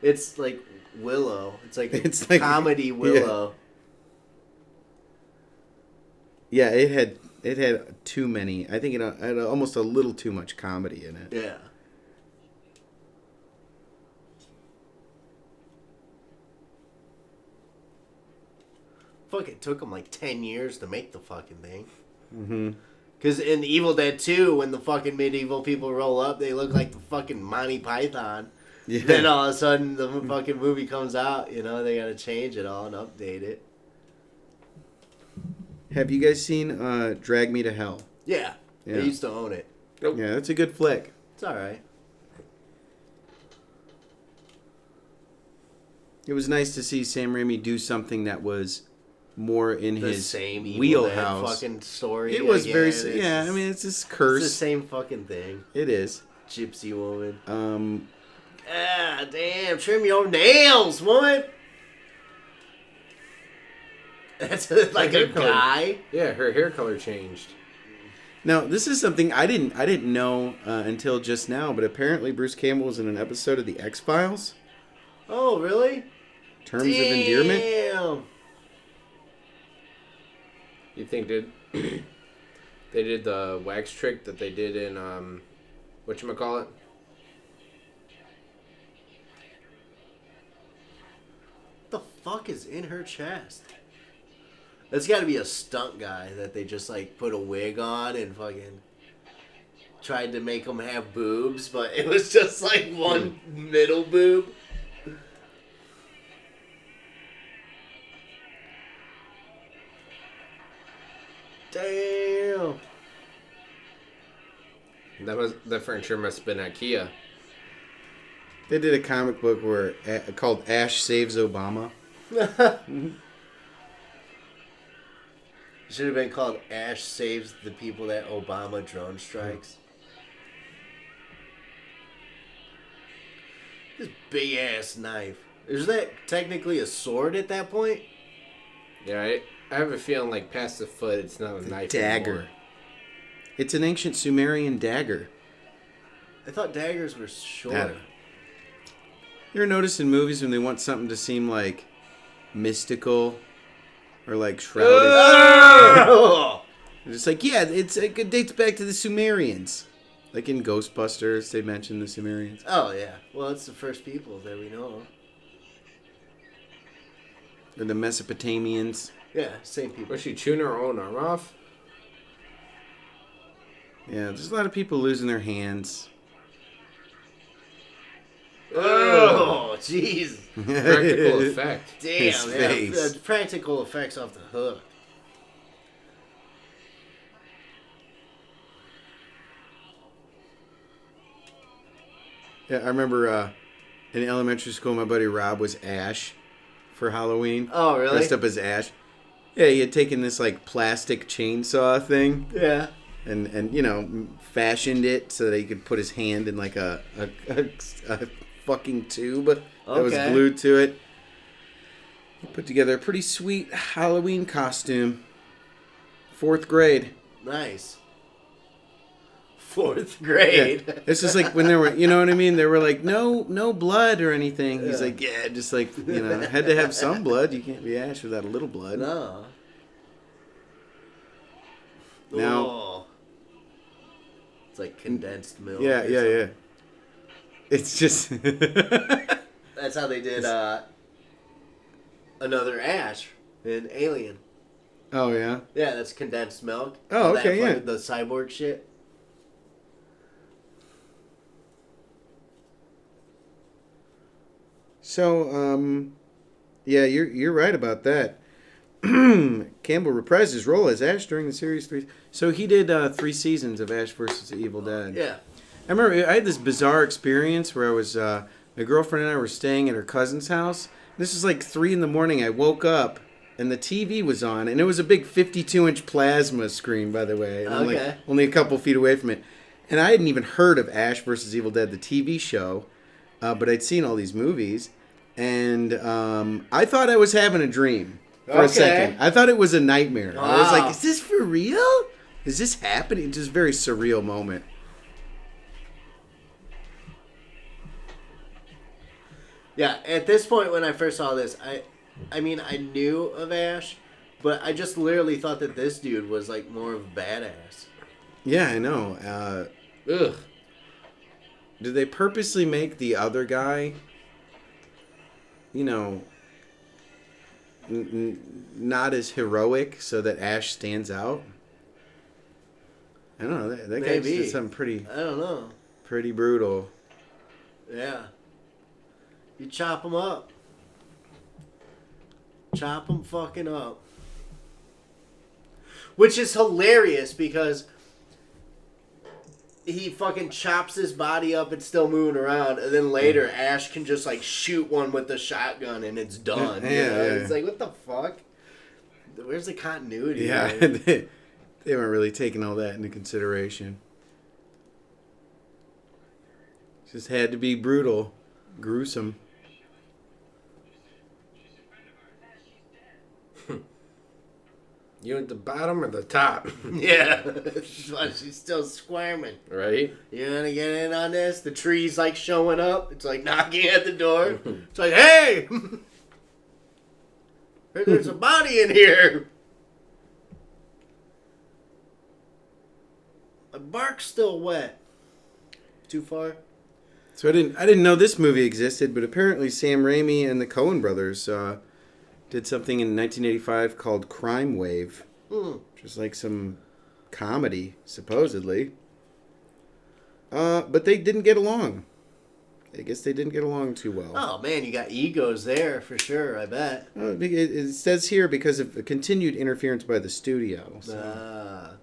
It's like Willow. It's like comedy Willow. Yeah, it had too many. I think it had almost a little too much comedy in it. Yeah. Fuck, it took them like 10 years to make the fucking thing. Mm-hmm. Because in Evil Dead 2, when the fucking medieval people roll up, they look like the fucking Monty Python. Yeah. Then all of a sudden, the fucking movie comes out, they gotta change it all and update it. Have you guys seen Drag Me to Hell? Yeah. I used to own it. Nope. Yeah, that's a good flick. It's alright. It was nice to see Sam Raimi do something that was more in his same Evil wheelhouse. Dead fucking story. It was very, I mean, it's this curse. It's the same fucking thing. It is. Gypsy woman. Ah, damn! Trim your nails, woman. That's like a guy. Yeah, her hair color changed. Now, this is something I didn't know until just now, but apparently Bruce Campbell was in an episode of the X-Files. Oh, really? Terms of Endearment. Damn. You think they did the wax trick that they did in whatchamacallit? What the fuck is in her chest? That's got to be a stunt guy that they just like put a wig on and fucking tried to make them have boobs, but it was just like one middle boob. Damn. That furniture must have been IKEA. They did a comic book called Ash Saves Obama. Should have been called Ash Saves the People That Obama Drone Strikes. This big ass knife. Is that technically a sword at that point? Yeah, I have a feeling like past the foot, it's not a knife dagger. anymore. It's an ancient Sumerian dagger. I thought daggers were short. You ever notice in movies when they want something to seem like mystical or like shrouded? Oh! It's like, yeah, it dates back to the Sumerians. Like in Ghostbusters, they mention the Sumerians. Oh, yeah. Well, it's the first people that we know of. Or the Mesopotamians. Yeah, same people. Was she chewing her own arm off? Yeah, there's a lot of people losing their hands. Oh, jeez. Practical effect. Damn, His face. The practical effects off the hook. Yeah, I remember in elementary school, my buddy Rob was Ash for Halloween. Oh, really? Dressed up as Ash. Yeah, he had taken this like plastic chainsaw thing. Yeah. And fashioned it so that he could put his hand in like a fucking tube that was glued to it. He put together a pretty sweet Halloween costume. 4th grade. Nice. 4th grade. Yeah. This is like when there were, you know what I mean? There were like no blood or anything. He's like, yeah, just like, had to have some blood. You can't be Ash without a little blood. No. Now, oh. It's like condensed milk. Yeah. It's just... That's how they did another Ash in Alien. Oh, yeah? Yeah, that's condensed milk. Oh, okay, yeah. The cyborg shit. So, Yeah, you're right about that. Campbell reprised his role as Ash during the series 3. So he did 3 seasons of Ash vs. the Evil Dead. Yeah. I remember I had this bizarre experience where I was, my girlfriend and I were staying at her cousin's house. This was like 3 a.m. I woke up and the TV was on, and it was a big 52-inch plasma screen, by the way. And I'm like only a couple feet away from it. And I hadn't even heard of Ash vs. Evil Dead, the TV show, but I'd seen all these movies. And I thought I was having a dream for a second. I thought it was a nightmare. Wow. I was like, is this for real? Is this happening? Just a very surreal moment. Yeah, at this point when I first saw this, I mean, I knew of Ash, but I just literally thought that this dude was like more of a badass. Yeah, I know. Ugh. Did they purposely make the other guy, not as heroic so that Ash stands out? I don't know. That guy did something pretty... I don't know. Pretty brutal. Yeah. You chop him up. Chop him fucking up. Which is hilarious because he fucking chops his body up, it's still moving around, and then later Ash can just like shoot one with the shotgun and it's done. Yeah. It's like, what the fuck? Where's the continuity? Yeah, they weren't really taking all that into consideration. Just had to be brutal, gruesome. You at the bottom or the top? Yeah. She's still squirming. Right? You want to get in on this? The tree's like showing up. It's like knocking at the door. It's like, hey! There's a body in here. My bark's still wet. Too far? So I didn't know this movie existed, but apparently Sam Raimi and the Coen brothers did something in 1985 called Crime Wave, which is like some comedy, supposedly. But they didn't get along. I guess they didn't get along too well. Oh, man, you got egos there for sure, I bet. It says here because of continued interference by the studio. So.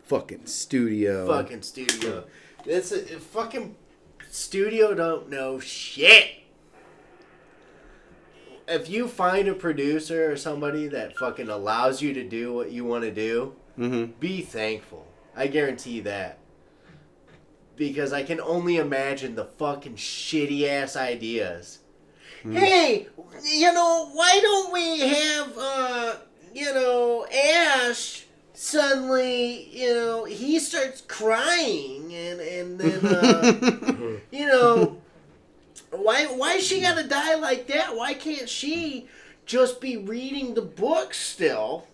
Fucking studio. Fucking studio. It's a fucking studio don't know shit. If you find a producer or somebody that fucking allows you to do what you want to do, be thankful. I guarantee that. Because I can only imagine the fucking shitty ass ideas. Hey, why don't we have, Ash suddenly, he starts crying and then, why she gotta die like that? Why can't she just be reading the book still?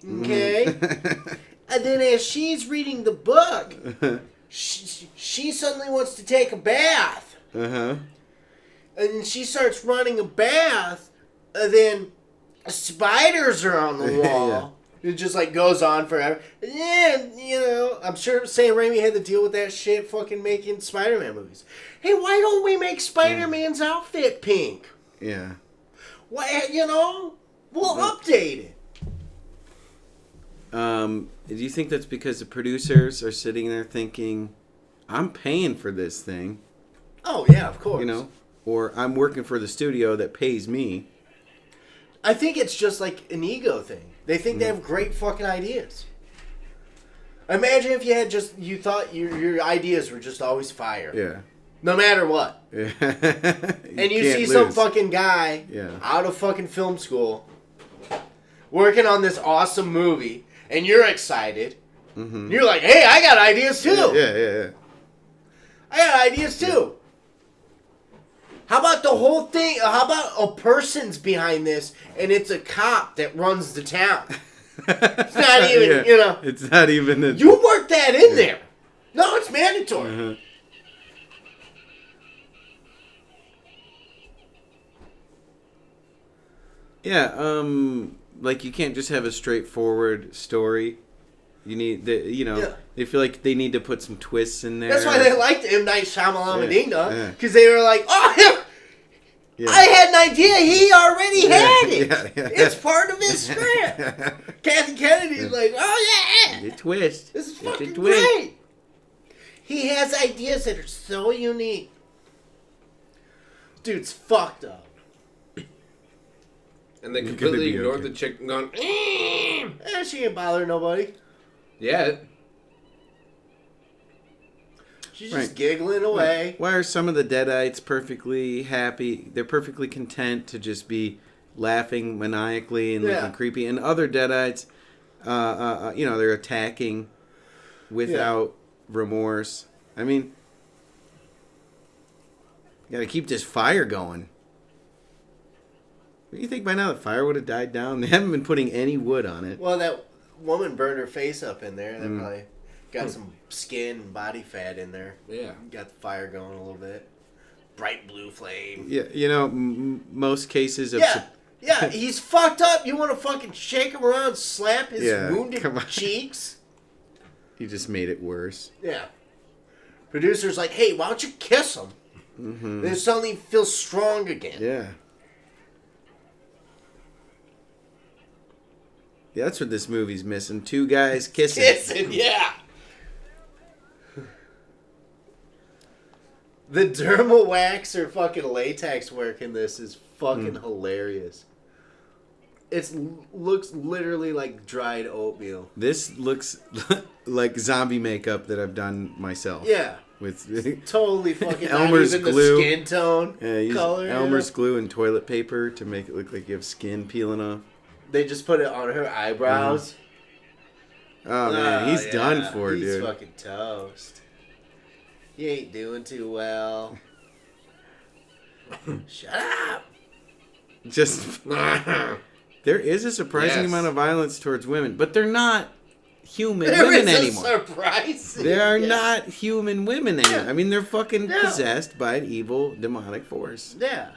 Okay? And then as she's reading the book, she suddenly wants to take a bath. And she starts running a bath, and then spiders are on the wall. It just like goes on forever. Yeah, I'm sure Sam Raimi had to deal with that shit fucking making Spider-Man movies. Hey, why don't we make Spider-Man's outfit pink? Yeah. Why, we'll update it. Do you think that's because the producers are sitting there thinking, I'm paying for this thing? Oh, yeah, of course. Or I'm working for the studio that pays me. I think it's just like an ego thing. They think they have great fucking ideas. Imagine if you thought your ideas were just always fire. Yeah. No matter what. Yeah. And you see some fucking guy out of fucking film school working on this awesome movie, and you're excited. You're like, hey, I got ideas too. Yeah. I got ideas too. How about the whole thing? How about a person's behind this, and it's a cop that runs the town? It's not even, It's not even... You work that in there. No, it's mandatory. Yeah, like you can't just have a straightforward story. You need, they feel like they need to put some twists in there. That's why they liked M. Night Shyamalan Ding Dong, because they were like, oh, Yeah. I had an idea. He already had it. Yeah. It's part of his script. Kathy Kennedy's like, oh yeah. The twist. This is fucking great. He has ideas that are so unique. Dude's fucked up. And they completely ignored the chick going, she ain't bother nobody. Yeah. She's just giggling away. Why are some of the Deadites perfectly happy? They're perfectly content to just be laughing maniacally and looking creepy. And other Deadites, they're attacking without remorse. I mean, you gotta keep this fire going. What do you think by now the fire would have died down? They haven't been putting any wood on it. Well, that woman burned her face up in there. That probably got some skin and body fat in there. Yeah. Got the fire going a little bit. Bright blue flame. Yeah, most cases of... Yeah, he's fucked up. You want to fucking shake him around, slap his wounded cheeks? He just made it worse. Yeah. Producer's like, hey, why don't you kiss him? Mm-hmm. Then suddenly feel strong again. Yeah. Yeah, that's what this movie's missing. Two guys kissing. Yeah. The dermal wax or fucking latex work in this is fucking hilarious. It looks literally like dried oatmeal. This looks like zombie makeup that I've done myself. Yeah. With totally fucking Elmer's not even glue. The skin tone color. Elmer's glue and toilet paper to make it look like you have skin peeling off. They just put it on her eyebrows. Oh, man. He's done for, dude. He's fucking toast. He ain't doing too well. Shut up. Just... There is a surprising amount of violence towards women, but they're not human women anymore. Surprising. They are not human women anymore. I mean, they're fucking possessed by an evil, demonic force. Yeah.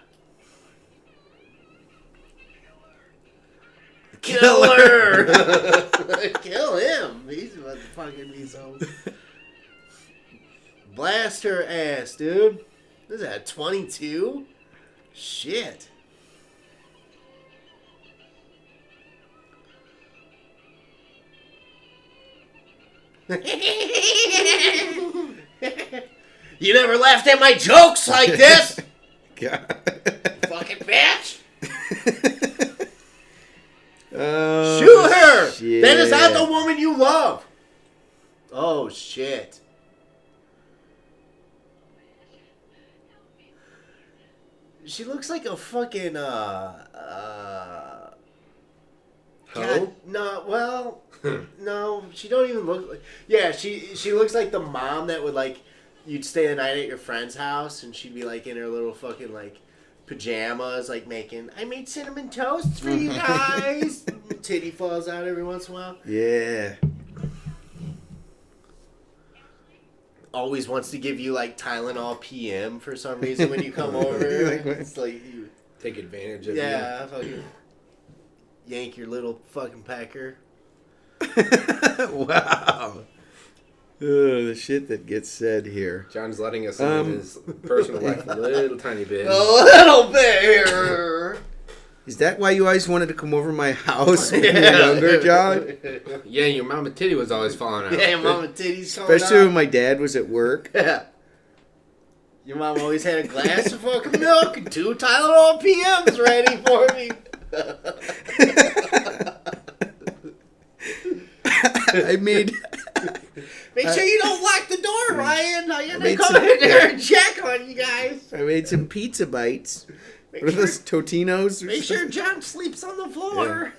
Kill her! Kill him. He's about to fucking be so... Blast her ass, dude. What is that, 22? Shit. You never laughed at my jokes like this! God. Fucking bitch! Oh, shoot her! Shit. That is not the woman you love! Oh, shit. She looks like a fucking, God, no, well, no, she don't even look like... Yeah, she looks like the mom that would, like, you'd stay the night at your friend's house, and she'd be, like, in her little fucking, like, pajamas, like, I made cinnamon toasts for you guys! Titty falls out every once in a while. Yeah. Always wants to give you, like, Tylenol PM for some reason when you come over. It's like you take advantage of you. Yeah, fucking yank your little fucking pecker. Wow. The shit that gets said here. John's letting us into his personal life a little tiny bit. A little bit here. Is that why you always wanted to come over my house when you were younger, John? Yeah, your mama titty was always falling out. Yeah, your mama titty's falling out. Especially when my dad was at work. Yeah. Your mom always had a glass of fucking milk and 2 Tylenol PMs ready for me. I made... Make sure you don't lock the door, Ryan. They come in there and check on you guys. I made some pizza bites. What are those, Totinos? Make sure John sleeps on the floor.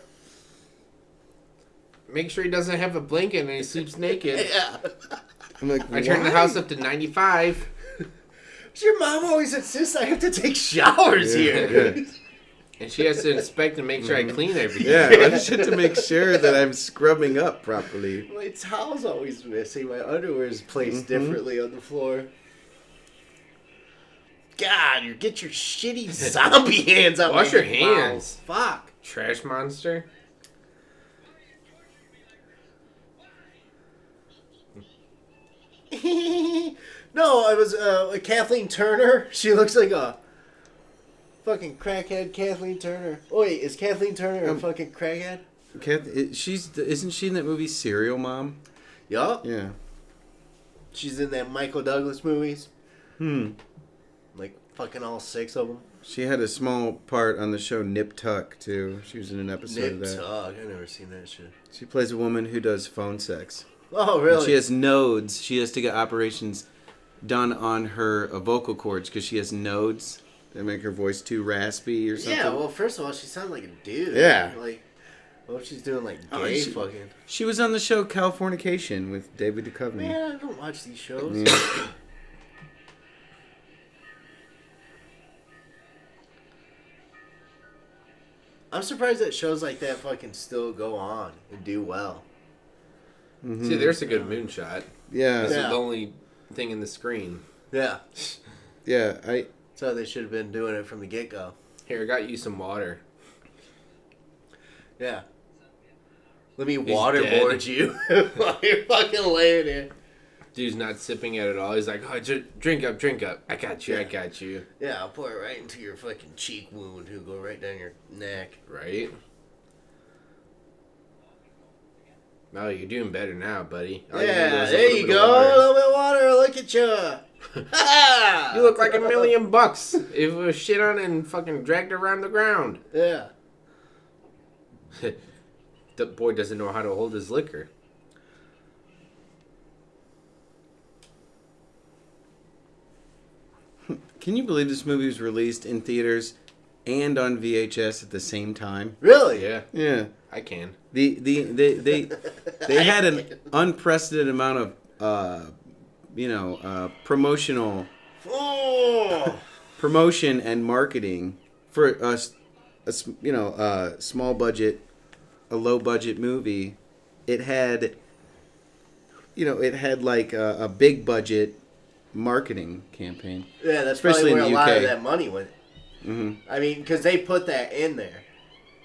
Yeah. Make sure he doesn't have a blanket and he sleeps naked. Yeah. I'm like, I turned the house up to 95. Your mom always insists I have to take showers here. Yeah. And she has to inspect and make sure I clean everything. Yeah, I just have to make sure that I'm scrubbing up properly. My towel's always missing. My underwear is placed differently on the floor. God, you get your shitty zombie hands out. Wash your hands. Fuck. Trash monster. No, it was Kathleen Turner. She looks like a Fucking crackhead Kathleen Turner. Oh, wait, is Kathleen Turner a fucking crackhead? Isn't she in that movie Serial Mom? Yup. Yeah. She's in that Michael Douglas movies. Like fucking all 6 of them. She had a small part on the show Nip Tuck too. She was in an episode of that. Nip Tuck. I've never seen that shit. She plays a woman who does phone sex. Oh, really? And she has nodes. She has to get operations done on her vocal cords because she has nodes that make her voice too raspy or something. Yeah, well, first of all, she sounds like a dude. Yeah. Like, what if she's doing, like, gay fucking... She was on the show Californication with David Duchovny. Man, I don't watch these shows. Yeah. I'm surprised that shows like that fucking still go on and do well. Mm-hmm. See, there's a good moonshot. Yeah. This is the only thing in the screen. Yeah. Yeah, So they should have been doing it from the get-go. Here, I got you some water. Yeah. Let me waterboard you while you're fucking laying here. Dude's not sipping it at all. He's like, oh, drink up. I got you, I got you. Yeah, I'll pour it right into your fucking cheek wound. It'll go right down your neck. Right? Oh, you're doing better now, buddy. Yeah, there you go. A little bit of water. Look at you. You look like $1 million if it was shit on and fucking dragged around the ground. Yeah. The boy doesn't know how to hold his liquor. Can you believe this movie was released in theaters and on VHS at the same time? Really? Yeah. Yeah. I can. They had an unprecedented amount of promotional promotion and marketing for a small budget, a low budget movie. It had like a big budget marketing campaign. Yeah, that's especially probably where in the a lot UK. of that money went. Mm-hmm. I mean, because they put that in there.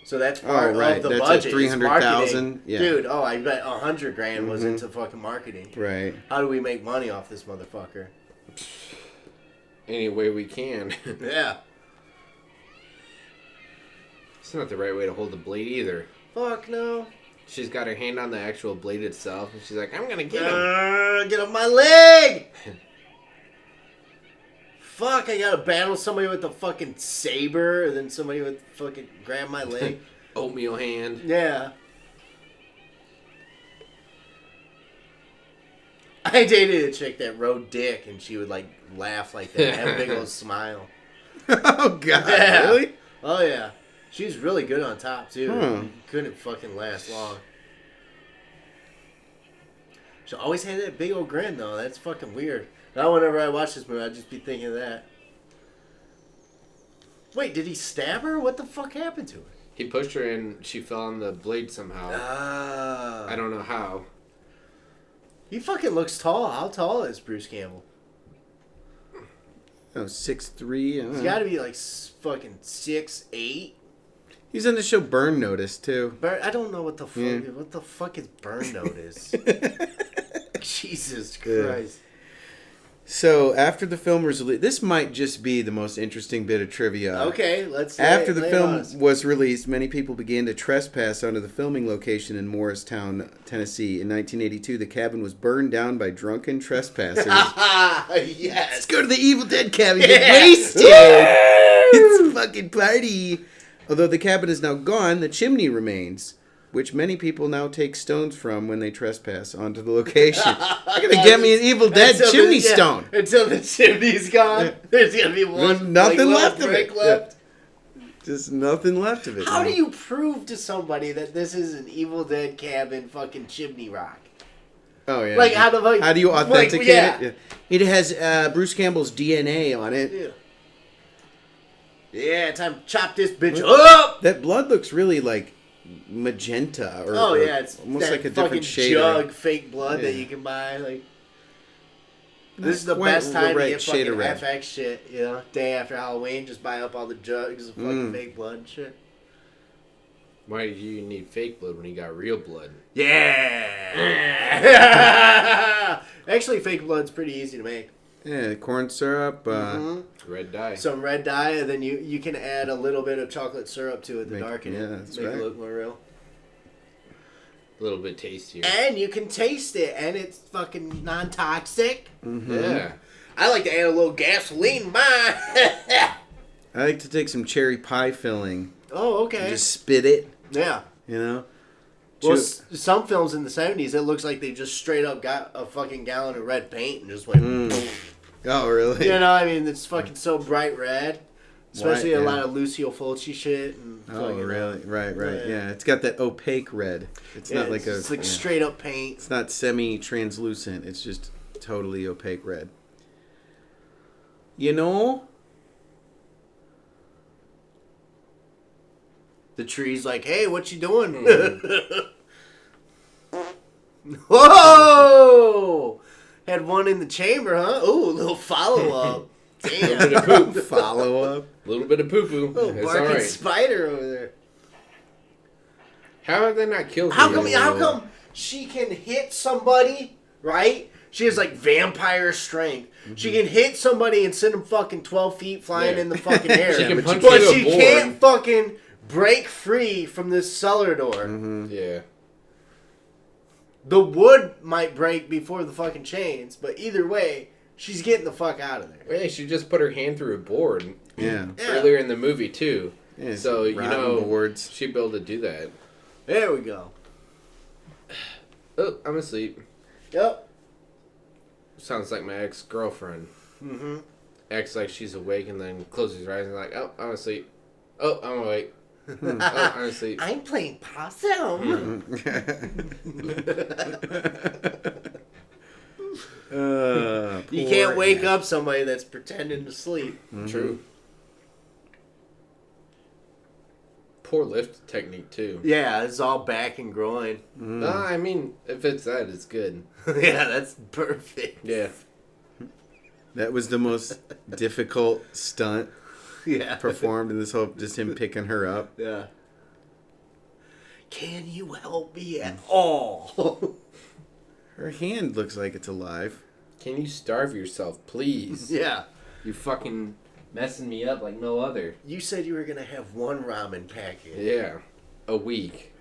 So that's part right. of the That's budget. At 300,000. Yeah. Dude, I bet $100,000 was into fucking marketing. Right. How do we make money off this motherfucker? Any way we can. Yeah. It's not the right way to hold the blade either. Fuck no. She's got her hand on the actual blade itself, and she's like, I'm gonna get him. Get off my leg! Fuck, I gotta battle somebody with a fucking saber, and then somebody with fucking grab my leg. Oatmeal hand. Yeah. I dated a chick that rode dick, and she would, like, laugh like that. Have a big old smile. Oh, God. Yeah. Really? Oh, yeah. She was really good on top, too. Huh. Couldn't fucking last long. She always had that big old grin, though. That's fucking weird. Now, whenever I watch this movie, I'd just be thinking of that. Wait, did he stab her? What the fuck happened to her? He pushed her and she fell on the blade somehow. I don't know how. He fucking looks tall. How tall is Bruce Campbell? Oh, 6'3". He's got to be like fucking 6'8". He's on the show Burn Notice too. I don't know what the fuck. Yeah. What the fuck is Burn Notice? Jesus Christ. So after the film was released, this might just be the most interesting bit of trivia. Okay, let's. After the film was released, many people began to trespass onto the filming location in Morristown, Tennessee. In 1982, the cabin was burned down by drunken trespassers. Yes. Let's go to the Evil Dead cabin. Get wasted. It's a fucking party. Although the cabin is now gone, the chimney remains, which many people now take stones from when they trespass onto the location. I'm going to get me an Evil Dead chimney stone. Until the chimney's gone, there's going to be one. There's nothing left of it. Left. Yeah. Just nothing left of it. How do you prove to somebody that this is an Evil Dead cabin fucking chimney rock? Oh, yeah. Like, how do you authenticate it? Yeah. It has Bruce Campbell's DNA on it. Yeah. Yeah, time to chop this bitch up. That blood looks really like magenta, or it's almost like a fucking different shade. Jug fake blood that you can buy. Like, this is the best time to get fucking FX shit. You know, day after Halloween, just buy up all the jugs of fucking fake blood and shit. Why do you need fake blood when you got real blood? Yeah. Actually, fake blood's pretty easy to make. Yeah, corn syrup. Red dye. Some red dye, and then you can add a little bit of chocolate syrup to it to darken it. Yeah, that's make right. it look more real. A little bit tastier. And you can taste it, and it's fucking non-toxic. Mm-hmm. Yeah. I like to add a little gasoline in mine. I like to take some cherry pie filling. Oh, okay. And just spit it. Yeah. You know? Well, some films in the 70s, it looks like they just straight up got a fucking gallon of red paint and just went boom. Oh, really? You know, I mean, it's fucking so bright red. Especially a yeah. lot of Lucio Fulci shit. And Oh, really? Right. Yeah, it's got that opaque red. It's not like it's like straight up paint. It's not semi-translucent. It's just totally opaque red. You know? The tree's like, hey, what you doing? Whoa! Had one in the chamber, huh? Ooh, a little follow-up. Damn. A little bit of poop. Follow-up. A little bit of poo-poo. Little It's barking alright. spider over there. How have they not killed How him? come? How come she can hit somebody? Right? She has like vampire strength. Mm-hmm. She can hit somebody and send them fucking 12 feet flying in the fucking air. She can punch but through she a board. can't fucking break free from this cellar door. Mm-hmm. Yeah. The wood might break before the fucking chains, but either way, she's getting the fuck out of there. Yeah, she just put her hand through a board. Yeah. Earlier in the movie too. Yeah, So you know, boards. she'd be able to do that. There we go. Oh, I'm asleep. Yep. Sounds like my ex-girlfriend. Mm-hmm. Acts like she's awake and then closes her eyes and like, oh, I'm asleep. Oh, I'm awake. Oh, I'm asleep. I'm playing possum. You can't wake up somebody that's pretending to sleep. Mm-hmm. True. Poor lift technique too. Yeah, it's all back and groin. No, I mean, if it's that, it's good. Yeah, that's perfect. Yeah. That was the most difficult stunt Yeah. performed in this whole, just him picking her up. Yeah. Can you help me at all? Her hand looks like it's alive. Can you starve yourself, please? Yeah. You fucking messing me up like no other. You said you were going to have one ramen packet. Yeah. A week.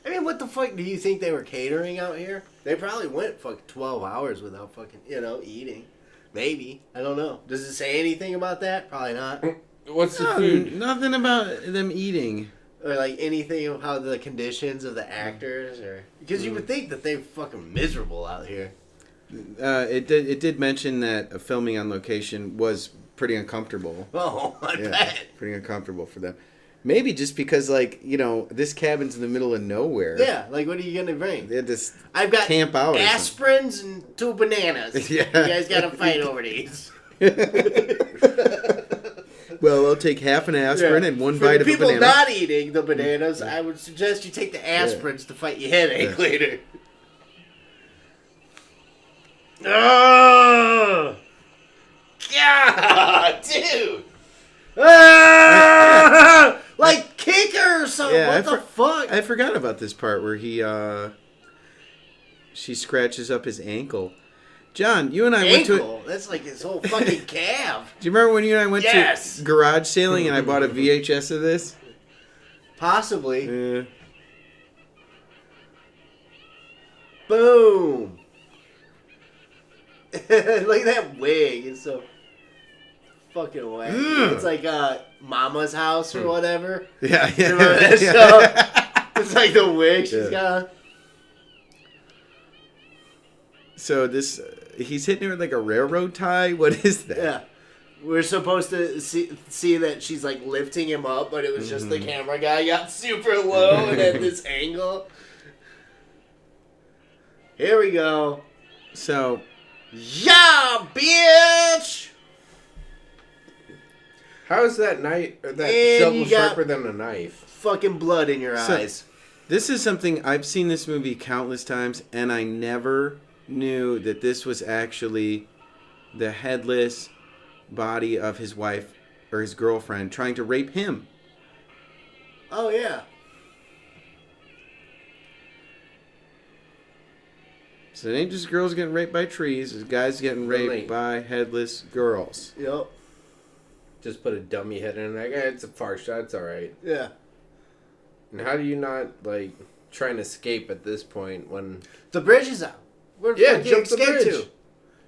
I mean, what the fuck do you think they were catering out here? They probably went 12 hours without fucking, eating. Maybe. I don't know. Does it say anything about that? Probably not. What's the food? Nothing about them eating. Or like anything of how the conditions of the actors, or because you would think that they're fucking miserable out here. It did mention that filming on location was pretty uncomfortable. Oh, I bet. Pretty uncomfortable for them. Maybe just because, this cabin's in the middle of nowhere. Yeah, like what are you gonna bring? They had to I've got camp out. aspirins and 2 bananas. Yeah. You guys gotta fight over these. Well, I'll take half an aspirin and one bite of a people banana. not eating the bananas, I would suggest you take the aspirins to fight your headache later. Oh, God, dude. Ah! Like kick her or something. Yeah, what the fuck? I forgot about this part where she scratches up his ankle. John, you and I went to... That's like his whole fucking calf. Do you remember when you and I went Yes. to garage sailing and I bought a VHS of this? Possibly. Yeah. Boom. Look at that wig. It's so fucking whack. It's like Mama's house or whatever. Yeah. Remember that show? It's like the wig she's got. So he's hitting her with like a railroad tie? What is that? Yeah. We're supposed to see that she's like lifting him up, but it was just the camera guy got super low and at this angle. Here we go. So... Yeah, bitch! How is that that And shovel you got- sharper than a knife? Fucking blood in your eyes. This is something... I've seen this movie countless times, and I never knew that this was actually the headless body of his wife or his girlfriend trying to rape him. Oh, yeah. So it ain't just girls getting raped by trees. It's guys getting raped by headless girls. Yep. Just put a dummy head in it. It's a far shot. It's all right. Yeah. And how do you not, like, try and escape at this point when... The bridge is out. Where jump the bridge.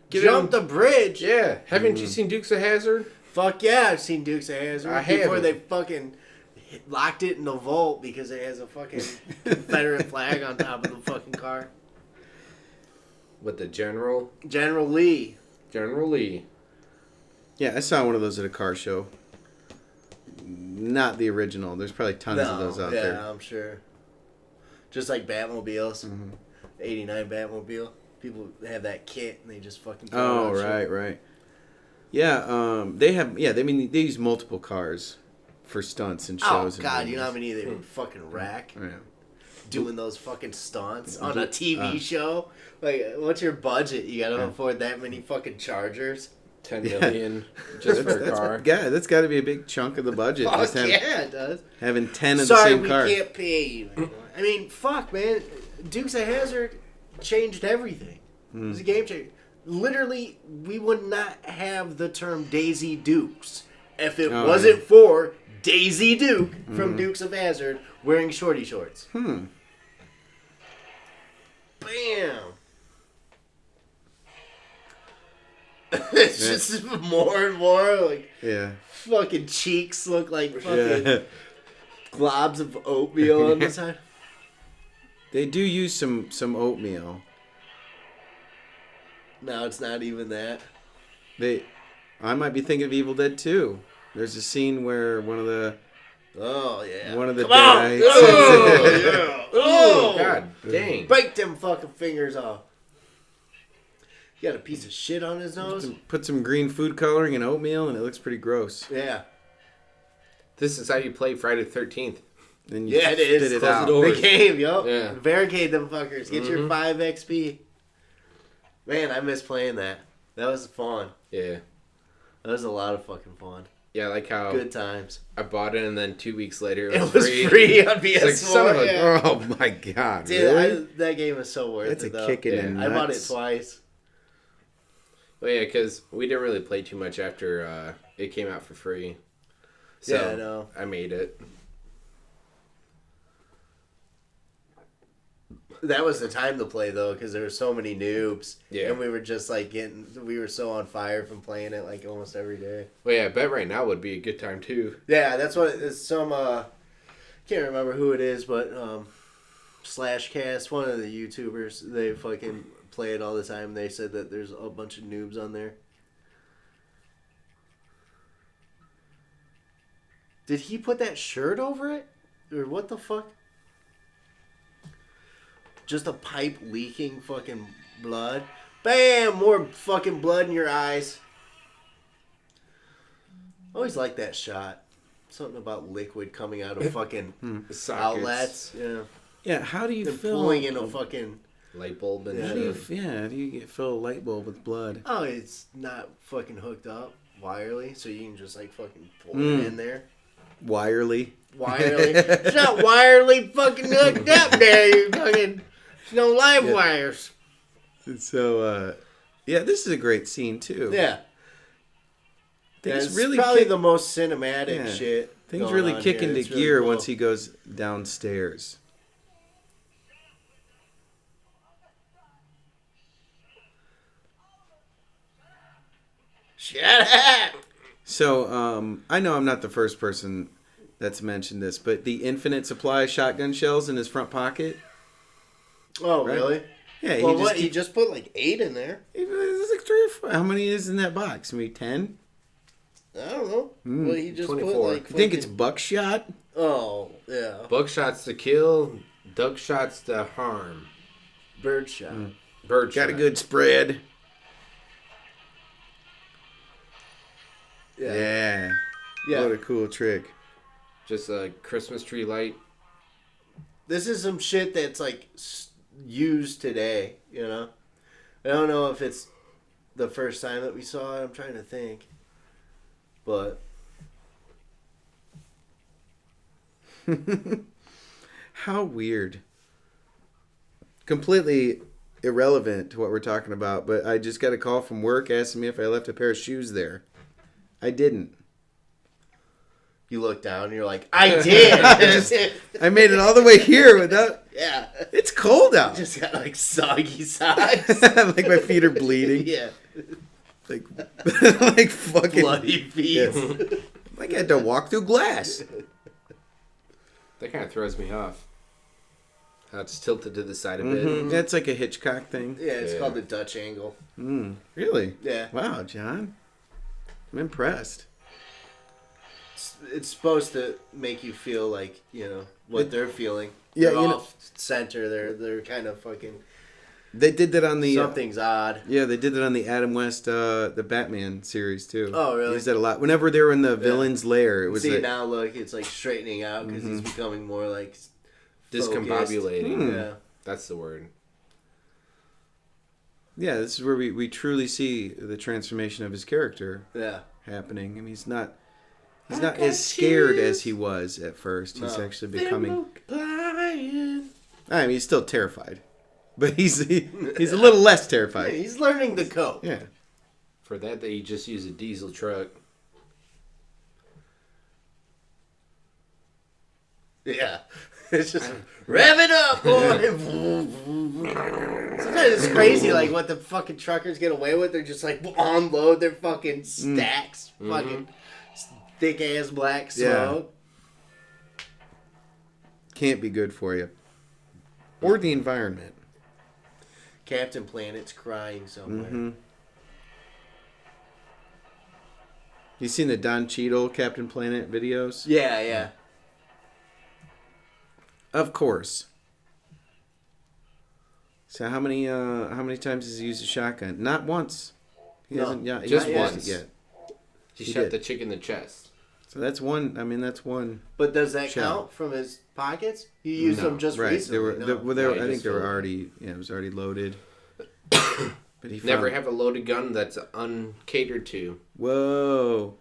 Jump the bridge. Yeah. Haven't you seen Dukes of Hazzard? Fuck yeah, I've seen Dukes of Hazzard. I have. Before they fucking locked it in the vault because it has a fucking Confederate flag on top of the fucking car. With the General? General Lee. General Lee. Yeah, I saw one of those at a car show. Not the original. There's probably tons of those out there. Yeah, I'm sure. Just like Batmobiles. 89 Batmobile. People have that kit and they just fucking throw it on shit. Right. Yeah, they use multiple cars for stunts and shows. Oh, God, you know how many they would fucking rack? Yeah. Doing those fucking stunts on a TV show? Like, what's your budget? You gotta afford that many fucking Chargers? 10 million just for a car. Yeah, that's got to be a big chunk of the budget. Fuck yeah, it does. Having 10 of the same car. Sorry, we can't pay you anymore. I mean, fuck, man. Dukes of Hazzard changed everything. It was a game changer. Literally, we would not have the term Daisy Dukes if it wasn't for Daisy Duke from Dukes of Hazzard wearing shorty shorts. Bam! It's just more and more like fucking cheeks look like fucking globs of oatmeal on the side. They do use some oatmeal. No, it's not even that. I might be thinking of Evil Dead 2. There's a scene where one of the guys. Oh, God dang! Break them fucking fingers off. He got a piece of shit on his nose. Put some green food coloring in oatmeal, and it looks pretty gross. Yeah. This is how you play Friday the 13th. Then you it is. It Close out. the doors. The game, yup. Yeah. Barricade them fuckers. Get your 5 XP. Man, I miss playing that. That was fun. Yeah. That was a lot of fucking fun. Yeah, like how... Good times. I bought it, and then 2 weeks later, it was free on PS4. Like, son of a, Oh, my God. Dude, really? that game is so worth That's it, a kick in the nuts. I bought it twice. Well, yeah, because we didn't really play too much after it came out for free. So Yeah, I know. I made it. That was the time to play, though, because there were so many noobs. Yeah. And we were just, like, we were so on fire from playing it, like, almost every day. Well, yeah, I bet right now would be a good time, too. Yeah, that's what it's some, can't remember who it is, but, Slashcast, one of the YouTubers, they fucking play it all the time. They said that there's a bunch of noobs on there. Did he put that shirt over it? Or what the fuck? Just a pipe leaking fucking blood. Bam! More fucking blood in your eyes. Always like that shot. Something about liquid coming out of fucking outlets. Yeah. Yeah, how do you fill... pulling in a fucking... Light bulb and How do you fill a light bulb with blood? Oh, it's not fucking hooked up wirely, so you can just like fucking pull it in there. Wirely? It's not wirely fucking hooked up there, you fucking... There's no live wires. So, this is a great scene, too. Yeah. Things It's really probably the most cinematic shit. Things really kick into It's really gear cool. once he goes downstairs. Shut up! So, I know I'm not the first person that's mentioned this, but the infinite supply of shotgun shells in his front pocket. Oh, Right. really? Yeah, Well, he just put like 8 in there. There's like 3 or 4. How many is in that box? Maybe 10? I don't know. Well, he just 24. put like... You think it's buckshot? Oh, yeah. Buckshots to kill, duck shots to harm. Birdshot. Bird Got shot. a good spread. Yeah. What a cool trick. Just a Christmas tree light. This is some shit that's like used today, you know? I don't know if it's the first time that we saw it. I'm trying to think. But... How weird. Completely irrelevant to what we're talking about, but I just got a call from work asking me if I left a pair of shoes there. I didn't. You look down and you're like, I did. I made it all the way here without. Yeah. It's cold out. You just got like soggy socks. Like my feet are bleeding. Yeah. Like fucking bloody feet. Yes. Like I had to walk through glass. That kind of throws me off. How it's tilted to the side a bit. That's like a Hitchcock thing. Yeah, it's called the Dutch angle. Really? Yeah. Wow, John. I'm impressed. It's supposed to make you feel like, what they're feeling. Yeah, they're off center. They're kind of fucking... They did that on the... Something's odd. Yeah, they did that on the Adam West, the Batman series, too. Oh, really? He said a lot. Whenever they were in the villain's lair, it was now look, it's like straightening out because he's becoming more like... Discombobulating. Yeah. That's the word. Yeah, this is where we truly see the transformation of his character happening. I mean, he's not as scared as he was at first. He's actually becoming... I mean, he's still terrified. But he's a little less terrified. Yeah, he's learning the code. Yeah. For that, they just use a diesel truck. Yeah. It's just rev it up, boy. Sometimes it's crazy, like what the fucking truckers get away with. They're just like unload their fucking stacks, fucking thick ass black smoke. Yeah. Can't be good for you, or the environment. Captain Planet's crying somewhere. You seen the Don Cheadle Captain Planet videos? Yeah. Of course. So how many times has he used a shotgun? Not once. He hasn't. Yeah, just hasn't once. Yet. He shot the chick in the chest. So that's one. I mean, that's one. But does that count from his pockets? He used them just recently. I think they were already. Yeah, it was already loaded. But he never have a loaded gun that's uncatered to. Whoa!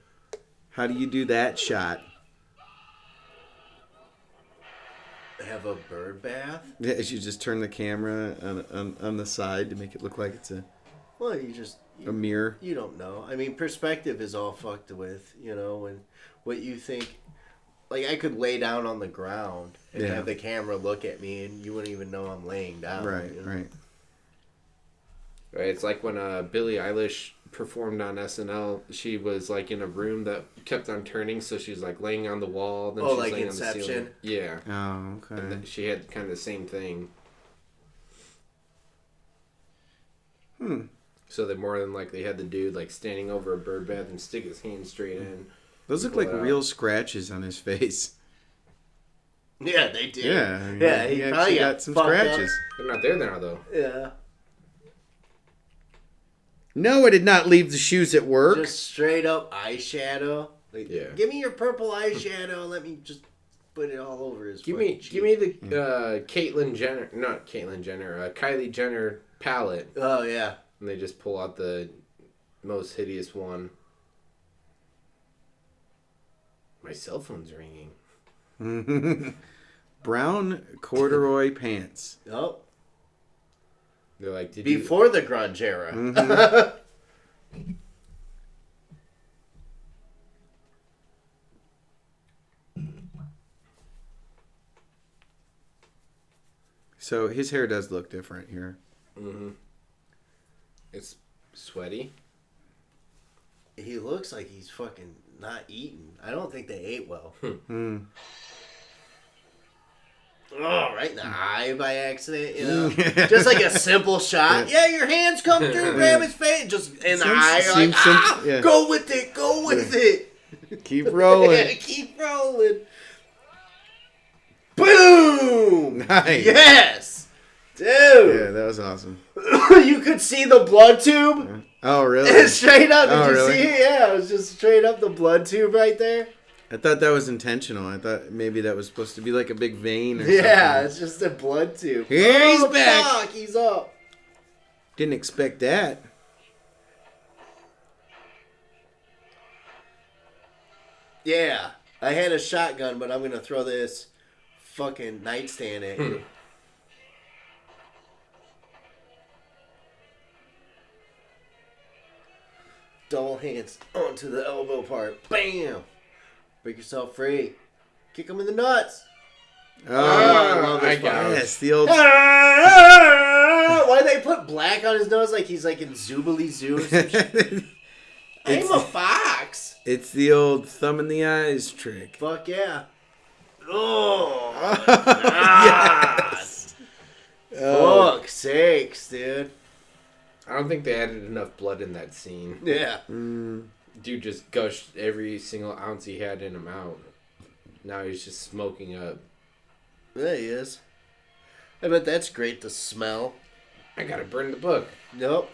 How do you do that shot? Have a bird bath? Yeah, you just turn the camera on the side to make it look like it's a mirror. You don't know. I mean, perspective is all fucked with, and what you think. Like, I could lay down on the ground and have the camera look at me, and you wouldn't even know I'm laying down. Right. Right. It's like when Billie Eilish performed on SNL. She was like in a room that kept on turning, so she was like laying on the wall. Then she was like laying Inception? on the ceiling. Yeah. Oh, okay. And then she had kind of the same thing. So they more than likely had the dude like standing over a bird bath and stick his hand straight in. Those look like real scratches on his face. Yeah, they do. Yeah, he probably got some scratches. They're not there now, though. Yeah. No, I did not leave the shoes at work. Just straight up eyeshadow. Like, give me your purple eyeshadow and let me just put it all over his Give me the Kylie Jenner palette. Oh, yeah. And they just pull out the most hideous one. My cell phone's ringing. Brown corduroy pants. Oh. They're like, before the grunge era. So his hair does look different here. It's sweaty. He looks like he's fucking not eating. I don't think they ate well. Oh, right in the eye by accident, Just like a simple shot. Yeah, your hands come through, grab his face. Just in the eye, you're like, go with it. Keep rolling. Keep rolling. Boom! Nice. Yes! Dude! Yeah, that was awesome. You could see the blood tube. Oh, really? Straight up. Did you really? see it? Yeah, it was just straight up the blood tube right there. I thought that was intentional. I thought maybe that was supposed to be like a big vein or something. Yeah, it's just a blood tube. Here he's back. Fuck, he's up. Didn't expect that. Yeah. I had a shotgun, but I'm going to throw this fucking nightstand at you. hands onto the elbow part. Bam! Break yourself free. Kick him in the nuts. I love this part. Yes, the old... Why they put black on his nose like he's like in Zoobly Zoo or some shit? I'm a fox. It's the old thumb in the eyes trick. Fuck yeah. Oh. Yes. Fuck sakes, dude. I don't think they added enough blood in that scene. Yeah. Dude just gushed every single ounce he had in him out. Now he's just smoking up. There he is. I bet that's great to smell. I gotta burn the book. Nope.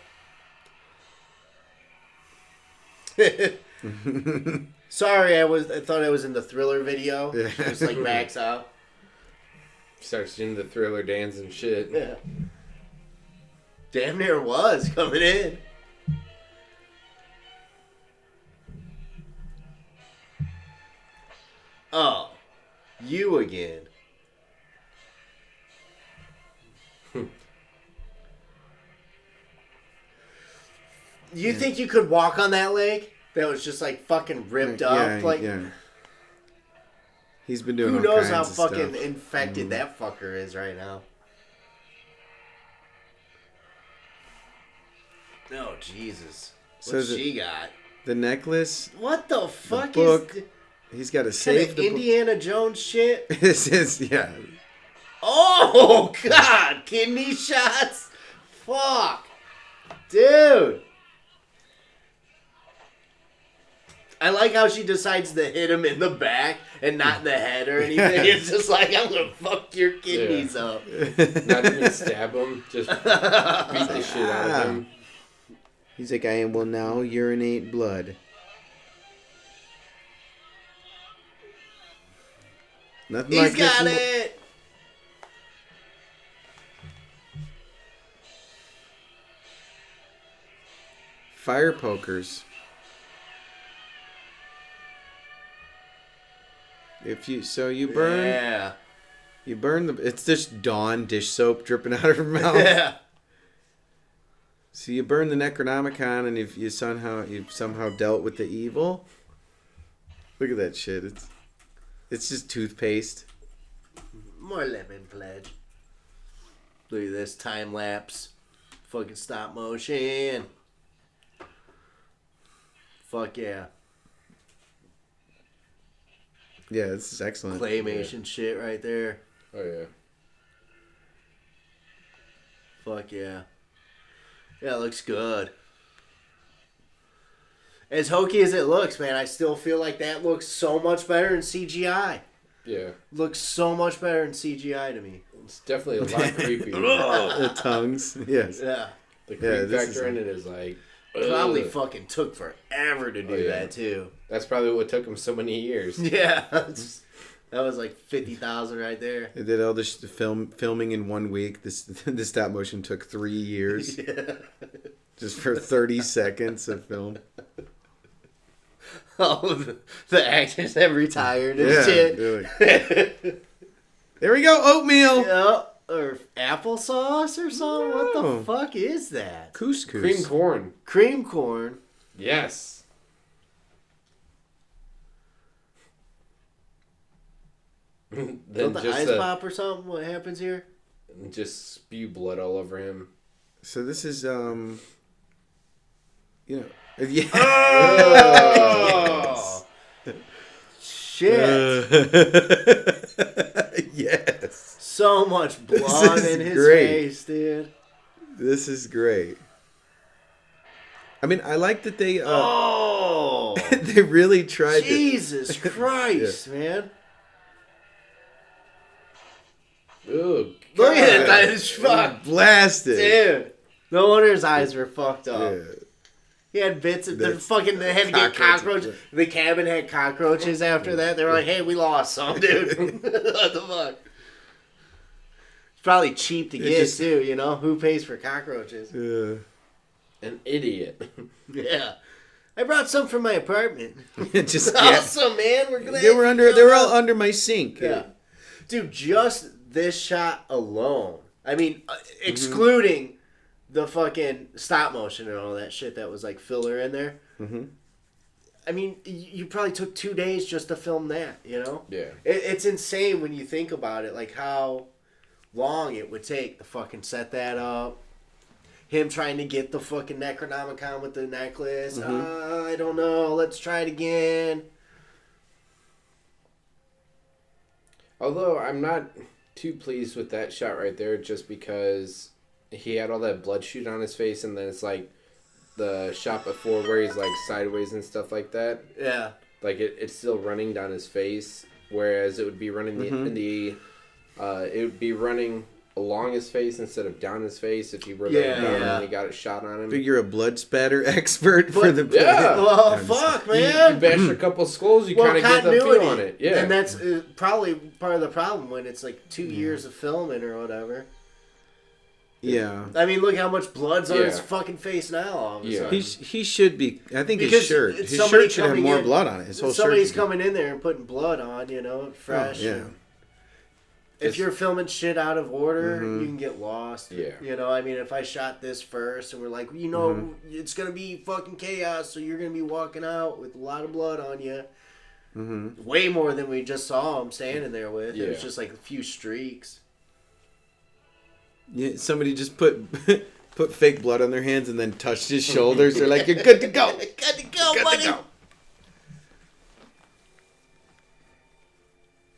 Sorry, I thought I was in the Thriller video. Just like backs out. Starts doing the Thriller dance and shit. Yeah. Damn near was coming in. Oh, you again. You think you could walk on that leg? That was just like fucking ripped up? Like, He's been doing who all knows kinds how of fucking stuff. infected that fucker is right now. Oh, Jesus. What's she got? The necklace. What the fuck the book, is... He's got to Kind save of the Indiana Jones shit? This is, yeah. Oh, God. Kidney shots? Fuck. Dude. I like how she decides to hit him in the back and not in the head or anything. It's just like, I'm going to fuck your kidneys up. Not even stab him. Just beat the shit out of him. He's like, I will now urinate blood. Nothing He's like got this. it. Fire pokers. You burn. You burn it's just Dawn dish soap dripping out of her mouth. Yeah. So you burn the Necronomicon, and if you've somehow dealt with the evil. Look at that shit. It's just toothpaste. More lemon pledge. Look at this time lapse. Fucking stop motion. Fuck yeah. Yeah, this is excellent. Claymation shit right there. Oh, yeah. Fuck yeah. Yeah, it looks good. As hokey as it looks, man, I still feel like that looks so much better in CGI. Yeah. Looks so much better in CGI to me. It's definitely a lot creepier. The tongues. Yes. Yeah. The creep factor in it is like... Probably fucking took forever to do that, too. That's probably what took him so many years. Yeah. That was like 50,000 right there. They did all this filming in 1 week. The stop motion took 3 years. Yeah. Just for 30 seconds of film. Oh, the actors have retired and shit. There we go, oatmeal. Yeah. Or applesauce or something? What the fuck is that? Couscous. Cream corn. Cream corn. Yes. Then Don't the just eyes pop or something? What happens here? Just spew blood all over him. So this is yeah. Oh! Shit. Yes. So much blood in his face, dude. This is great. I mean, I like that they they really tried Jesus Christ, man. Oh, Look at that. It's fucked. Blasted. Dude. No wonder his eyes were fucked up. Yeah. He had bits of they had to get cockroaches. The cabin had cockroaches after that. They were like, hey, we lost some, dude. What the fuck? It's probably cheap to get, too, you know? Who pays for cockroaches? Yeah. an idiot. Yeah. I brought some from my apartment. Just Awesome, man. We're glad They were all under my sink. Yeah. Dude, just this shot alone. I mean, excluding the fucking stop motion and all that shit that was like filler in there. Mm-hmm. I mean, you probably took 2 days just to film that, you know? Yeah. It's insane when you think about it, like how long it would take to fucking set that up. Him trying to get the fucking Necronomicon with the necklace. I don't know. Let's try it again. Although I'm not too pleased with that shot right there, just because he had all that blood shoot on his face, and then it's like the shot before where he's like sideways and stuff like that. Yeah. Like it's still running down his face, whereas it would be running it would be running along his face instead of down his face if he were laying down and he got a shot on him. But you're a blood spatter expert for the... Yeah. Well, fuck, man. You bash a couple skulls, you kind of get the feel on it. Yeah. And that's probably part of the problem when it's like 2 years of filming or whatever. Yeah. I mean, look how much blood's on his fucking face now. All of a sudden. He should be... I think because his shirt should have more blood on it. His whole somebody's coming in there and putting blood on, you know, fresh. Oh, yeah. If you're filming shit out of order, you can get lost. Yeah. You know, I mean, if I shot this first and we're like, you know, it's going to be fucking chaos, so you're going to be walking out with a lot of blood on you. Way more than we just saw him standing there with. Yeah. It was just like a few streaks. Yeah, somebody just put fake blood on their hands and then touched his shoulders. They're like, "You're good to go. Good to go, buddy."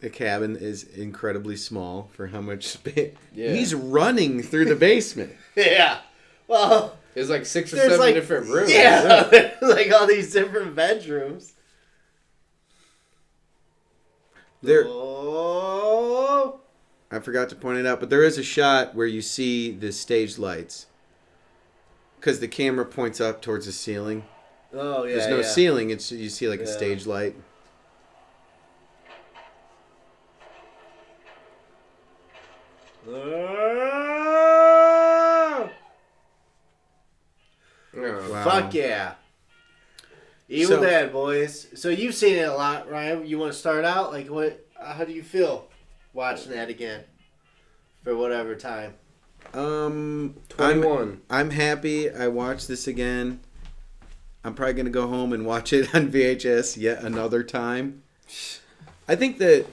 The cabin is incredibly small for how much space. Yeah. He's running through the basement. Yeah. Well, there's like 6 or 7 different rooms. Yeah, like all these different bedrooms. I forgot to point it out, but there is a shot where you see the stage lights. Because the camera points up towards the ceiling. Oh, yeah. There's no ceiling, you see like a stage light. Wow. Fuck yeah. Evil Dead, boys. So you've seen it a lot, Ryan. You want to start out? Like, how do you feel watching that again? For whatever time. 21. I'm happy I watched this again. I'm probably going to go home and watch it on VHS yet another time. I think that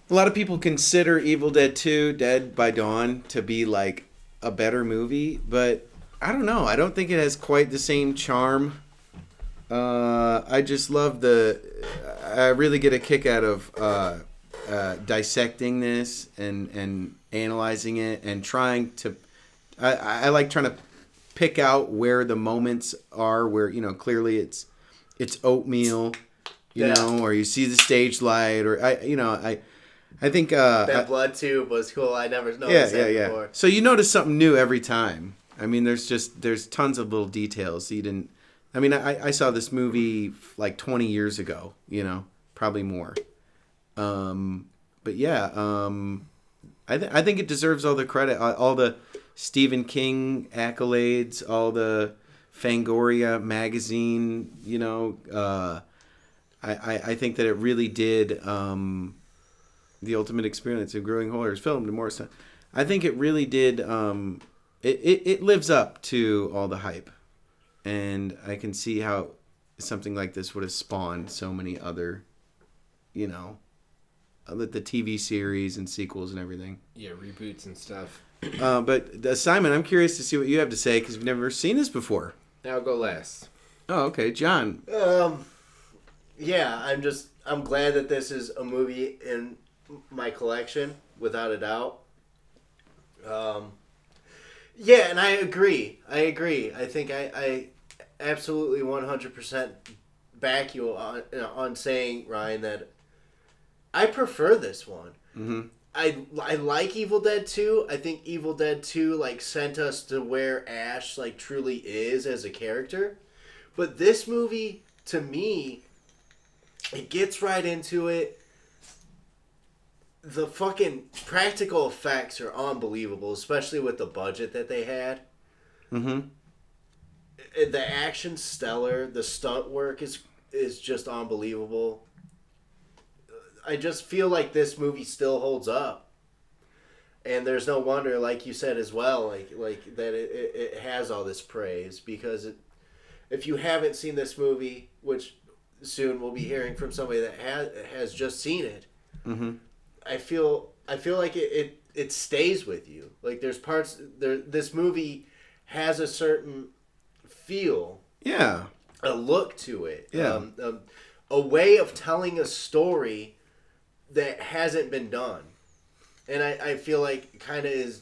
a lot of people consider Evil Dead 2, Dead by Dawn, to be like a better movie, but I don't know. I don't think it has quite the same charm. I just love I really get a kick out of dissecting this and analyzing it and trying to... I like trying to pick out where the moments are where, you know, clearly it's oatmeal, you know, or you see the stage light, or I think that blood tube was cool. I never noticed that before. So you notice something new every time. I mean, there's tons of little details you didn't. I mean, I saw this movie like 20 years ago, you know, probably more. But yeah, I think it deserves all the credit, all the Stephen King accolades, all the Fangoria magazine, you know. I think that it really did the ultimate experience of growing horror is filmed in Morristown. I think it really did. It lives up to all the hype, and I can see how something like this would have spawned so many other, you know, the TV series and sequels and everything. Yeah, reboots and stuff. But Simon, I'm curious to see what you have to say because we've never seen this before. I'll go last. Oh, okay, John. Yeah, I'm glad that this is a movie in my collection, without a doubt. Yeah, and I agree. I think I absolutely 100% back you on saying, Ryan, that I prefer this one. Mm-hmm. I like Evil Dead 2. I think Evil Dead 2 like sent us to where Ash like truly is as a character. But this movie, to me, it gets right into it. The fucking practical effects are unbelievable, especially with the budget that they had. Mm-hmm. The action's stellar. The stunt work is just unbelievable. I just feel like this movie still holds up. And there's no wonder, like you said as well, like that it has all this praise, because if you haven't seen this movie, which soon we'll be hearing from somebody that has just seen it. Mm-hmm. I feel like it stays with you. Like there's parts there. This movie has a certain feel. Yeah. A look to it. Yeah. A way of telling a story that hasn't been done. And I feel like kind of is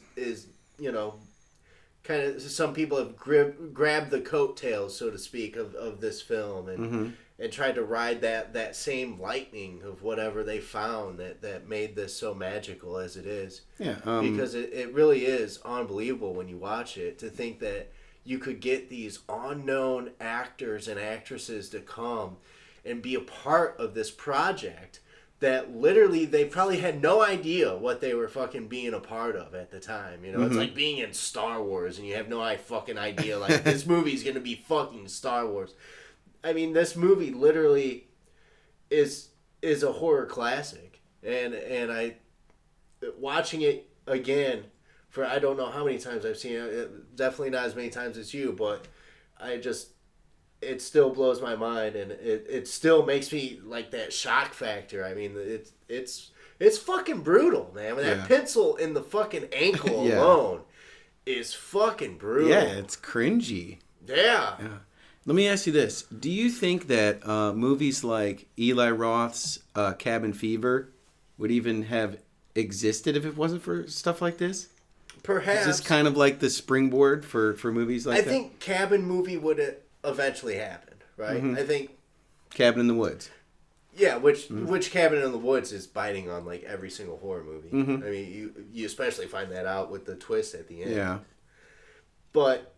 kind of some people have grabbed the coattails, so to speak, of this film and tried to ride that same lightning of whatever they found that made this so magical as it is. Yeah. Because it really is unbelievable when you watch it to think that you could get these unknown actors and actresses to come and be a part of this project that literally they probably had no idea what they were fucking being a part of at the time. You know, it's like being in Star Wars and you have no fucking idea, like, this movie's gonna be fucking Star Wars. I mean, this movie literally is a horror classic. And I, watching it again, for I don't know how many times I've seen it, definitely not as many times as you, but it still blows my mind, and it still makes me like that shock factor. I mean, it's fucking brutal, man. When that pencil in the fucking ankle alone is fucking brutal. Yeah, it's cringy. Yeah. Let me ask you this: do you think that movies like Eli Roth's Cabin Fever would even have existed if it wasn't for stuff like this? Perhaps. Is this kind of like the springboard for movies like that? I think Cabin movie would eventually happen, right? Mm-hmm. I think Cabin in the Woods. Yeah, which Cabin in the Woods is biting on like every single horror movie. Mm-hmm. I mean, you especially find that out with the twist at the end. Yeah. But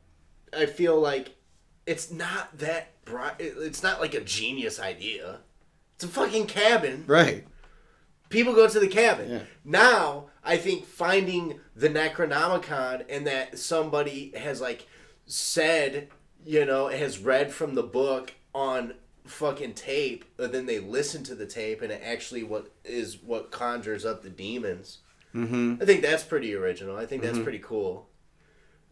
I feel like it's not that it's not like a genius idea. It's a fucking cabin. Right. People go to the cabin. Yeah. Now, I think finding the Necronomicon and that somebody has like said, has read from the book on fucking tape, but then they listen to the tape and it actually what conjures up the demons. Mm-hmm. I think that's pretty original. I think that's pretty cool.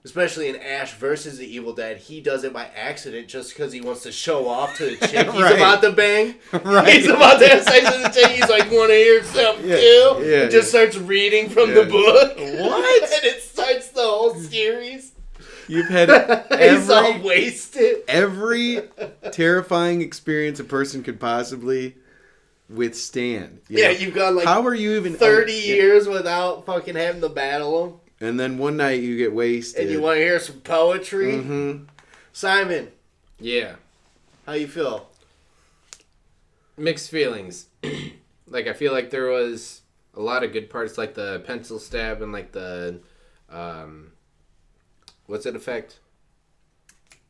Especially in Ash versus the Evil Dead, he does it by accident just because he wants to show off to the chick he's Right. about to bang. Right. He's about to have sex with the chick. He's like, want to hear something too? Yeah, and just starts reading from the book. What? And it starts the whole series. You've had He's all wasted. every terrifying experience a person could possibly withstand. You've gone like how are you even 30 years without fucking having to battle them. And then one night you get wasted. And you want to hear some poetry? Mm-hmm. Simon. Yeah. How you feel? Mixed feelings. Like, I feel like there was a lot of good parts, like the pencil stab and like the, what's it effect?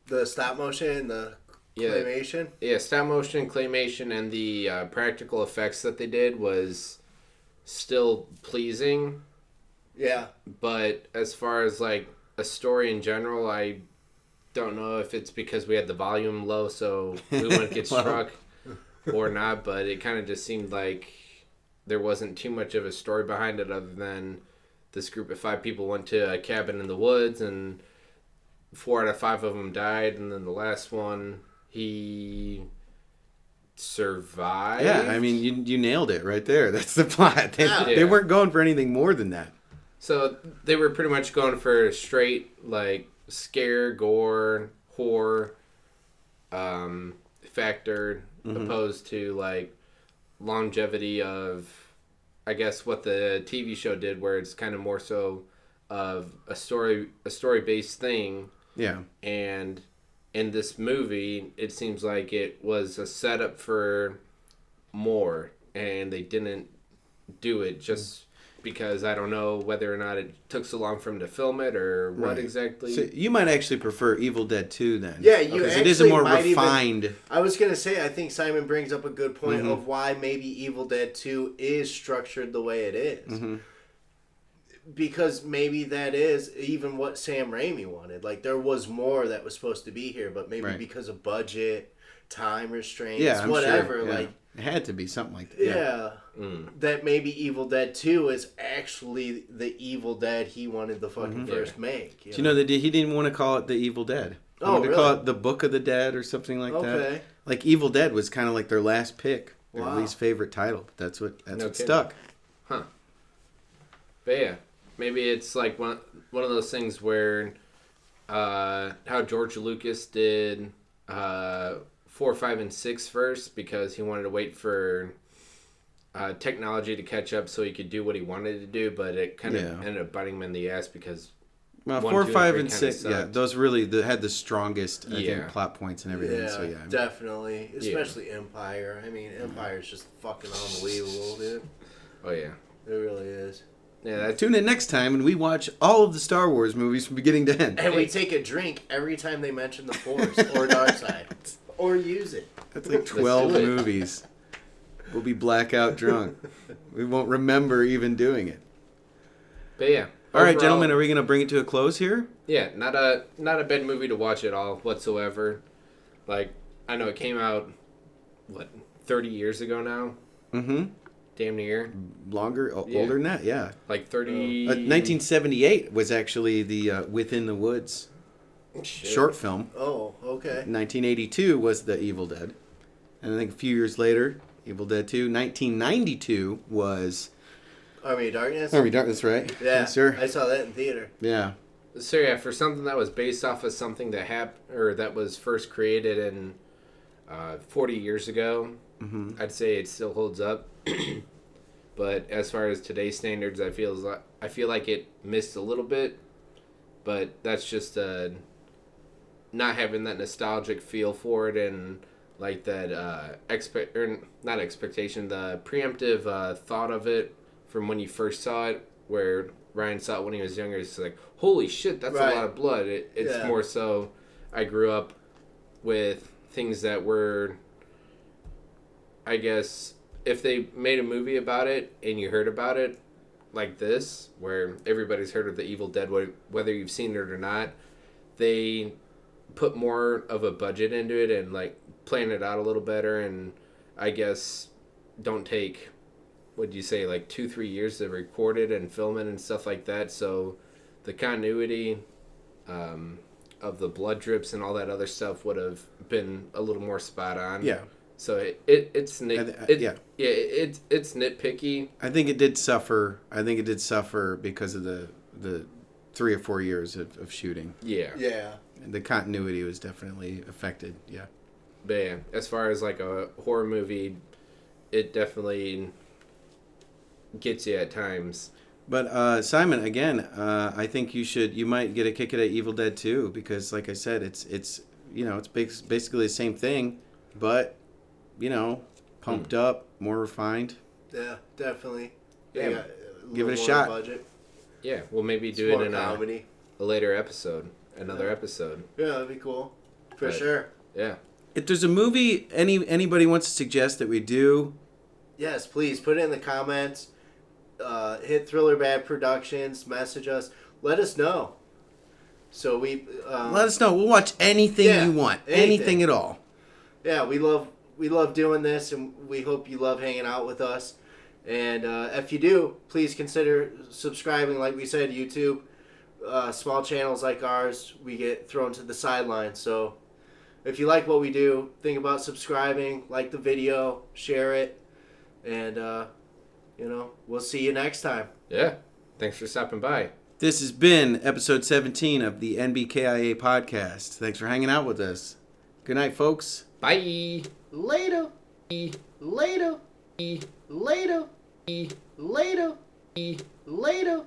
The stop motion and the claymation? Yeah, stop motion, claymation, and the practical effects that they did was still pleasing. Yeah. But as far as like a story in general, I don't know if it's because we had the volume low so we wouldn't get struck or not, but it kind of just seemed like there wasn't too much of a story behind it other than this group of 5 people went to a cabin in the woods and 4 out of 5 of them died, and then the last one, he survived. Yeah, I mean, you nailed it right there. That's the plot. They weren't going for anything more than that. So they were pretty much going for straight, like, scare, gore, horror factor, opposed to, like, longevity of, I guess, what the TV show did, where it's kind of more so of a story-based thing. Yeah. And in this movie, it seems like it was a setup for more, and they didn't do it just because I don't know whether or not it took so long for them to film it or what exactly. So you might actually prefer Evil Dead 2 then. Yeah, you actually it is a more might refined. I was going to say, I think Simon brings up a good point of why maybe Evil Dead 2 is structured the way it is. Mm-hmm. Because maybe that is even what Sam Raimi wanted. Like, there was more that was supposed to be here, but maybe because of budget, time restraints, whatever. Sure, yeah. Like, it had to be something like that. Yeah. That maybe Evil Dead 2 is actually the Evil Dead he wanted to fucking first make. Do you know that he didn't want to call it The Evil Dead? He wanted to call it The Book of the Dead or something like that. Like Evil Dead was kind of like their last pick, their Wow. least favorite title. That's what kidding. stuck. Huh. But yeah, maybe it's like one of those things where how George Lucas did 4, 5, and 6 first because he wanted to wait for technology to catch up so he could do what he wanted to do, but it kind of ended up biting him in the ass because 4, 5, and 6, those really had the strongest, I think, plot points and everything. So yeah, definitely, especially Empire. I mean, Empire's just fucking unbelievable, dude. Oh yeah, it really is. Yeah, tune in next time and we watch all of the Star Wars movies from beginning to end. And we take a drink every time they mention the Force or dark side. Or use it. That's like 12 movies. We'll be blackout drunk. We won't remember even doing it. But yeah. All right, gentlemen, are we going to bring it to a close here? Yeah, not a bad movie to watch at all whatsoever. Like, I know it came out, 30 years ago now? Mm-hmm. Damn near. Older than that, yeah. Like 30... 1978 was actually the Within the Woods short film. Oh, okay. 1982 was The Evil Dead. And I think a few years later, Evil Dead 2. 1992 was... Army of Darkness? Army of Darkness, right? Yeah, yes, sir. I saw that in theater. Yeah. So yeah, for something that was based off of something that was first created in 40 years ago, I'd say it still holds up. But as far as today's standards, I feel like it missed a little bit. But that's just not having that nostalgic feel for it and like that not expectation, the preemptive thought of it from when you first saw it, where Ryan saw it when he was younger. It's like, holy shit, that's a lot of blood. It's more so I grew up with things that were, I guess, if they made a movie about it and you heard about it like this, where everybody's heard of the Evil Dead, whether you've seen it or not, they put more of a budget into it and like plan it out a little better, and I guess don't take, what'd you say, like 2-3 years to record it and film it and stuff like that. So the continuity of the blood drips and all that other stuff would have been a little more spot on. Yeah. So it's nitpicky. I think it did suffer. Because of the 3 or 4 years of shooting. Yeah. Yeah. The continuity was definitely affected. Yeah. But yeah, as far as like a horror movie, it definitely gets you at times. But Simon, again, I think you might get a kick at Evil Dead 2 because, like I said, it's basically the same thing, but pumped up, more refined. Yeah, definitely. Yeah, give it a shot. Budget. Yeah, we'll maybe do it in a later episode, another episode. Yeah, that'd be cool, for sure. Yeah. If there's a movie anybody wants to suggest that we do, yes, please put it in the comments. Hit Thriller Bad Productions, message us, let us know. So we let us know. We'll watch anything you want, anything at all. Yeah, we love doing this, and we hope you love hanging out with us. And if you do, please consider subscribing. Like we said, YouTube, small channels like ours, we get thrown to the sidelines. So if you like what we do, think about subscribing, like the video, share it, and we'll see you next time. Yeah. Thanks for stopping by. This has been episode 17 of the NBKIA podcast. Thanks for hanging out with us. Good night, folks. Bye. Later. Later. Later. Later. Later.